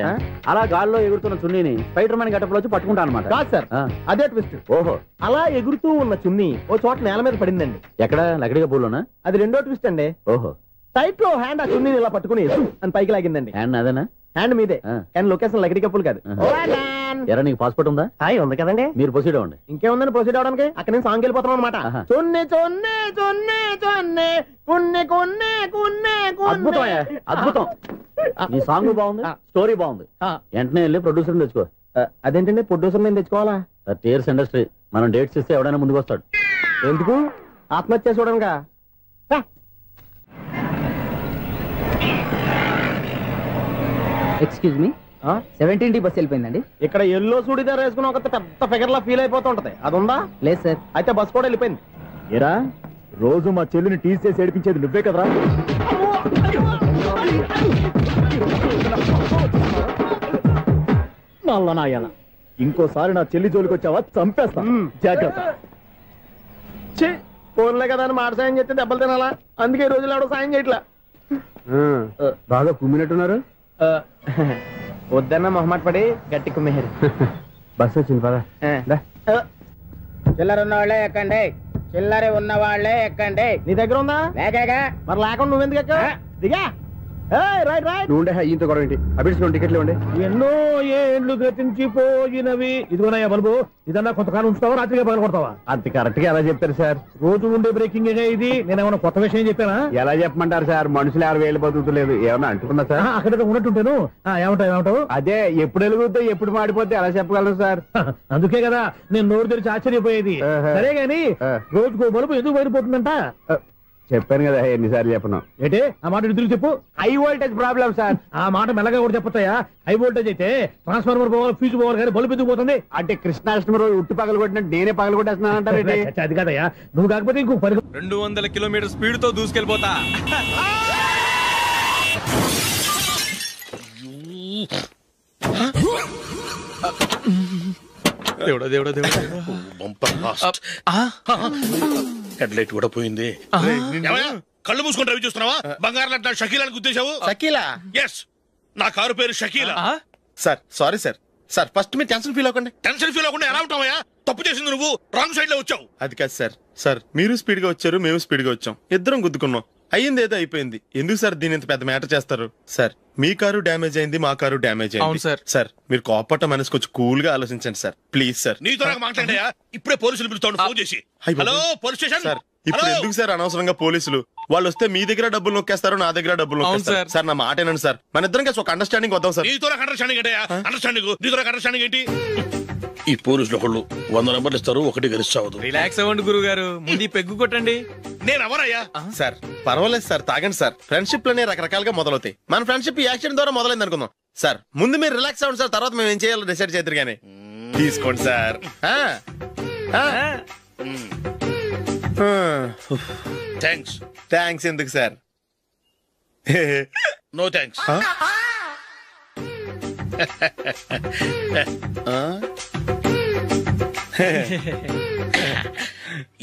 అలా గాల్లో ఎగురుతున్న చున్నీని స్పైడర్ మ్యాన్ గెటప్లో వచ్చి పట్టుకుంటా అనమాట. కాదు సార్, అదే ట్విస్ట్. ఓహో, అలా ఎగురుతూ ఉన్న చున్నీ ఓ చోట నేల మీద పడిందండి. ఎక్కడ? లకడిగా పూలోనా? అది రెండో ట్విస్ట్ అండి. ఓహో, టైట్ లో హ్యాండ్ ఆ చున్నీని ఇలా పట్టుకుని అని పైకి లాగిందండి. హ్యాండ్ అదేనా? హ్యాండ్ మీదే, కానీ లొకేషన్ లకడి కప్పులు కాదు. ఎరా, నీకు పాస్పోర్ట్ ఉందా? ఉంది కదండి. మీరు ప్రొసీడ్ అవ్వండి. ఇంకేముందని ప్రొసీడ్ అవడానికి? అక్కడ నేను సాంగ్ వెళ్ళిపోతాను అనమాట. అద్భుతం, అద్భుతం. నీ సాంగ్ బాగుంది, స్టోరీ బాగుంది. వెంటనే వెళ్ళి ప్రొడ్యూసర్ తెచ్చుకో. అదేంటండి ప్రొడ్యూసర్ నేను తెచ్చుకోవాలా? 30 years ఇండస్ట్రీ, మనం డేట్స్ ఇస్తే ఎవడైనా ముందుకు వస్తాడు. ఎందుకు? ఆత్మహత్య చూడనుగా. Excuse me, 17D bus వెళ్ళిపోయిందండి. ఇక్కడ ఎల్లో చూడిదార్ వేసుకుని ఒక పెద్ద ఫిగర్ లా ఫీల్ అయిపోతూ ఉంటది, అది ఉందా? లేదు సార్. అయితే బస్ కూడా వెళ్ళిపోయింది. ఏరా, రోజు మా చెల్లిని టీస్ చేసి ఏడిపించేది నువ్వే కదరా? నల్ల నాయాల, ఇంకోసారి నా చెల్లి జోలికి వచ్చావా చంపేస్తా, జాగ్రత్త. ఫోన్లే కదా అని మాట సాయం చేస్తే దెబ్బలు తినాలా? అందుకే ఈ రోజులు ఎవడో సాయం చేయట్లా. బాగా కుమ్మినట్టున్నారు. వద్దన్న మొహమాట పడి గట్టి కుమ్మేరు. బస్సు వచ్చింది పద. చిల్లర ఉన్న వాళ్ళే ఎక్కండి, చిల్లర ఉన్న వాళ్ళే ఎక్కండి. నీ దగ్గర ఉందా? లేక మరి లేకుండా నువ్వెందుకు ఎక్క? దిగా. Right right. నువ్వుండే ఇంత గొడవ ఏంటి? అభిడ్స్ టికెట్లు ఇవ్వండి. ఎన్నో ఏళ్ళు గతించిపోయినవి. ఇదిగోనయ్యా బల్బు, ఇదన్నా కొంతకాలం ఉంచుతావా, రాత్రిగా పగల కొడతావా? అంత కరెక్ట్ గా ఎలా చెప్తారు సార్? రోజు ఉండే బ్రేకింగ్ ఇది. నేనేమన్నా కొత్త విషయం చెప్పానా? ఎలా చెప్పమంటారు సార్? మనుషులు 60 ఏళ్ళు బతుకుతలేదు, ఏమన్నా అంటున్నా సార్? అక్కడ ఉన్నట్టుంటాను. ఏమంటావు? అదే, ఎప్పుడు వెలుగుతే ఎప్పుడు మాడిపోతే ఎలా చెప్పగలను సార్? అందుకే కదా నేను నోరు తెరిచి ఆశ్చర్యపోయేది. సరే గాని రోజుకో బల్బు ఎందుకు బయటపోతుందంట? చెప్పాను కదా ఎన్నిసార్లు చెప్పను. ఏంటి ఆ మాట ఎదురు చెప్పు. High voltage problem sir. ఆ మాట మెల్లగా కూడా చెప్పొచ్చాయా? హై వోల్టేజ్ అయితే ట్రాన్స్ఫార్మర్ పోవాలి, ఫ్యూజ్ పోవాలి, కానీ బల్బు ఎందుకు పోతుంది? అంటే కృష్ణాష్టమి రోజు ఉట్టి పగలు కొట్టినట్టు నేనే పగలు కొట్టేస్తున్నానంటారు. అది కాదయ్యా, నువ్వు కాకపోతే ఇంకో 200 కిలోమీటర్ స్పీడ్ తో దూసుకెళ్ళిపోతా. దేవుడా దేవుడా దేవుడా, బంపర్ లాస్ట్. హెడ్లైట్ కూడా పోయింది. కళ్ళు మూసుకొని రవి చూస్తున్నావా? బంగారం అట్లా షకీలాని గుర్తించావు? షకీలా? ఎస్, నా కారు పేరు Shakeela. Sir sorry sir. Sir first మీరు టెన్షన్ ఫీల్ అవ్వకండి. టెన్షన్ ఫీల్ అవ్వకుండా ఎలా ఉంటావా? తప్పు చేసింది నువ్వు, రాంగ్ సైడ్ లో వచ్చావు. అది కాదు సార్. సార్ మీరు స్పీడ్ గా వచ్చారు, మేము స్పీడ్ గా వచ్చాం, ఇద్దరం గుద్దుకున్నాం. అయ్యింది ఏదో అయిపోయింది. ఎందుకు సార్ దీని ఇంత పెద్ద మ్యాటర్ చేస్తారు? సార్ మీ కారు డ్యామేజ్ అయింది, మా కారు డ్యామేజ్ అయింది. సార్ మీరు కోపట్ట మనసు కొంచెం కూల్ గా ఆలోచించండి సార్, ప్లీజ్ సార్. నీతో మాట్లాడాయా? ఇప్పుడే పోలీసులు పిలుస్తాను, ఫోన్ చేసి. Hello police station sir. ఇప్పుడు ఎందుకు సార్ అనవసరంగా పోలీసులు? వాళ్ళు వస్తే మీ దగ్గర డబ్బులు నొక్కేస్తారు, నా దగ్గర డబ్బులు నొక్కేస్తారు. సార్ నా మాట ఏనండి సార్, మన ఇద్దరం కలిసి ఒక అండర్స్టాండింగ్ వద్దాం సార్. నీతో అండర్స్టాండింగ్ ఏంటయ్యా? అండర్స్టాండింగ్ ఏంటి? ఈ పోలీసులు ఒకళ్ళు 100 నెంబర్లు ఇస్తారు, ఒకటి గెలుస్తావదు. రిలాక్స్ అవ్వండి గురువు గారు, ముందు పెగ్గు కొట్టండి. నేను ఎవరయ్యా? సార్ పర్వాలేదు సార్, తాగండి సార్. ఫ్రెండ్షిప్ లోనే రకరకాలుగా మొదలవుతాయి. మన ఫ్రెండ్షిప్ ఈ యాక్సిడెంట్ ద్వారా మొదలైంది అనుకుందాం. సార్ ముందు మీరు రిలాక్స్ అవ్వండి సార్, తర్వాత మేము ఏం చేయాలో డిసైడ్ చేద్దరు గానీ. తీసుకోండి సార్. థ్యాంక్స్ ఎందుకు సార్? No thanks.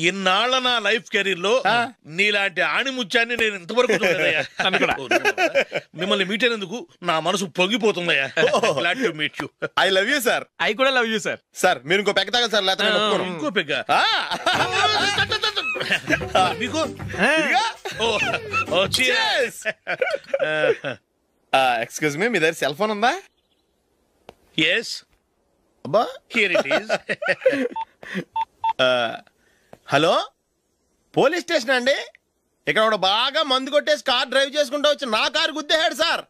ఇన్నాళ్ళ నా లైఫ్ కెరీర్ లో నీలాంటి ఆణిముత్యాన్ని నేను ఇంతవరకు చూడలేదయ్యా. మిమ్మల్ని మీట్ అయినందుకు నా మనసు పొంగిపోతుందయ్యా. Glad to meet you. I love you sir. I కూడా లవ్ యూ సార్. సార్ మీరు ఇంకో పెగ్గ తాగండి సార్, లేకపోతే ఇంకో పెగ్గ మీకు. ఎక్స్క్యూజ్ మీ, మీ దగ్గర సెల్ ఫోన్ ఉందా? ఎస్ అబ్బా, here it is. Hello police station అండి. ఇక్కడ ఒక బాగా మందు కొట్టేసి కార్ డ్రైవ్ చేసుకుంటూ వచ్చి నా కారు గుద్దేశాడు సార్.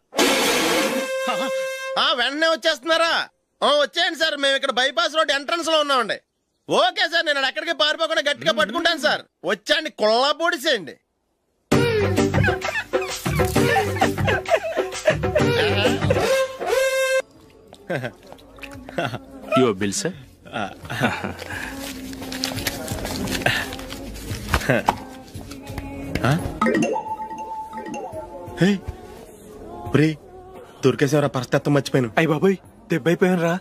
వెంటనే వచ్చేస్తున్నారా? వచ్చేయండి సార్, మేము ఇక్కడ బైపాస్ రోడ్ ఎంట్రన్స్ లో ఉన్నామండి. ఓకే సార్, నేను ఎక్కడికి పారిపోకుండా గట్టిగా పట్టుకుంటాను సార్. వచ్చాండి, కుళ్ళా పొడిసేయండి. Your bill, sir. దొరికేసేవరా? పరిస్థితి మర్చిపోయాను. అయ్య బాబాయ్, దెబ్బైపోయాను రా.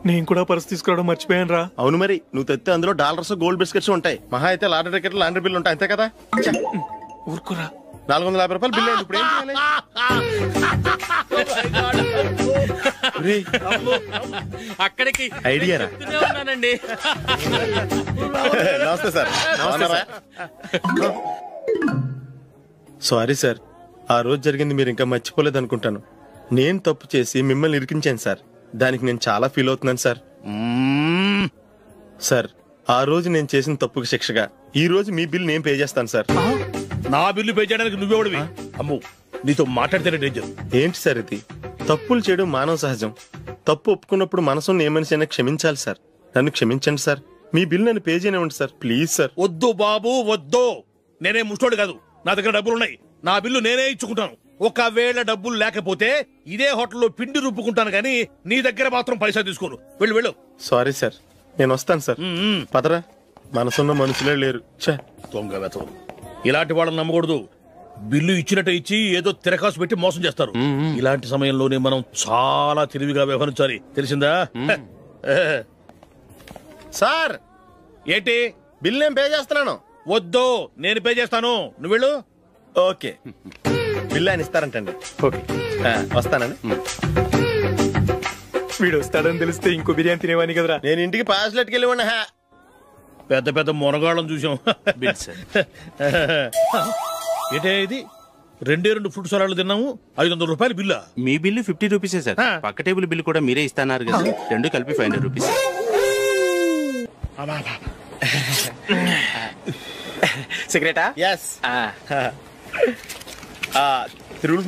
నేను కూడా పర్స్ తీసుకురావడం మర్చిపోయాను రా. అవును మరి, నువ్వు తెస్తే అందులో డాలర్స్ గోల్డ్ బిస్కెట్స్ ఉంటాయి. మహా అయితే లాటరీ టికెట్ లాండ్రీ బిల్లు ఉంటాయి, అంతే కదా? ఊరుకురా. 450 రూపాయలు బిల్లు అండి. ఇప్పుడు ఏం చేయాలి? అక్కడికి ఐడియా రా. ఉన్నానండి. నమస్తే సార్. సారీ సార్, ఆ రోజు జరిగింది మీరు ఇంకా మర్చిపోలేదు అనుకుంటాను. నేను తప్పు చేసి మిమ్మల్ని ఇరికించాను సార్. దానికి నేను చాలా ఫీల్ అవుతున్నాను సార్. సార్ ఆ రోజు నేను చేసిన తప్పుకి శిక్షగా ఈ రోజు మీ బిల్ నేను పే చేస్తాను సార్. నా బిల్లు పే చేయడానికి నువ్వెవడివి? అమ్మో, నీతో మాట్లాడితేనే డేంజర్. ఏంటి సార్ ఇది? తప్పులు చేయడం మానవ సహజం. తప్పు ఒప్పుకున్నప్పుడు మనసుని ఏ మనిషి అయినా క్షమించాలి సార్. నన్ను క్షమించండి సార్. మీ బిల్ నన్ను పే చేయనివ్వండి సార్, ప్లీజ్ సార్. వద్దు బాబు వద్దు, నేనే ముష్టోడు కాదు. నా దగ్గర డబ్బులున్నాయి, నా బిల్లు నేనే ఇచ్చుకుంటాను. ఒకవేళ డబ్బులు లేకపోతే ఇదే హోటల్లో పిండి రుబ్బుకుంటాను, కానీ నీ దగ్గర మాత్రం పైసా తీసుకోను. వెళ్ళు వెళ్ళు. సారీ సార్, నేను వస్తాను సార్. పదరా, మనసున్న మనుషులే లేరు. దొంగ వెతవు, ఇలాంటి వాళ్ళని నమ్మకూడదు. బిల్లు ఇచ్చినట్టు ఇచ్చి ఏదో తిరకాసు పెట్టి మోసం చేస్తారు. ఇలాంటి సమయంలోనే మనం చాలా తెలివిగా వ్యవహరించాలి, తెలిసిందా? సార్ ఏంటి? బిల్ నేను పే చేస్తున్నాను. వద్దు, నేను పే చేస్తాను, నువ్వు వెళ్ళు. ఓకే, బిల్ ఆయన ఇస్తారంటండి. ఓకే, వస్తానండి. వీడు వస్తాడని తెలిస్తే ఇంకో బిర్యానీ తినేవాని కదరా. నేను ఇంటికి పాస్లెట్కి వెళ్ళి ఉన్నా. పెద్ద పెద్ద మొనగాళ్ళం చూసాం. ఏంటే ఇది? 2 ఫ్రూట్ సలాడ్లు తిన్నాము, 500 రూపాయలు బిల్లా? మీ బిల్లు 50 రూపీసే సార్. పక్క టేబుల్ బిల్లు కూడా మీరే ఇస్తాన్నారు కదా, 2 కలిపి 500 రూపీస్. సిగరెటా? ఎస్. 3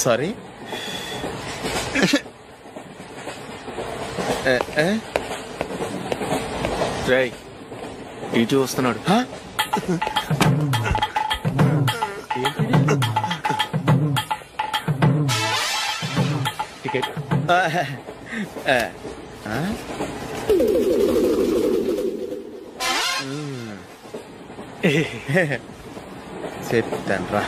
సారీ. ఇటు వస్తున్నాడు. టికెట్. చెప్తాను రా.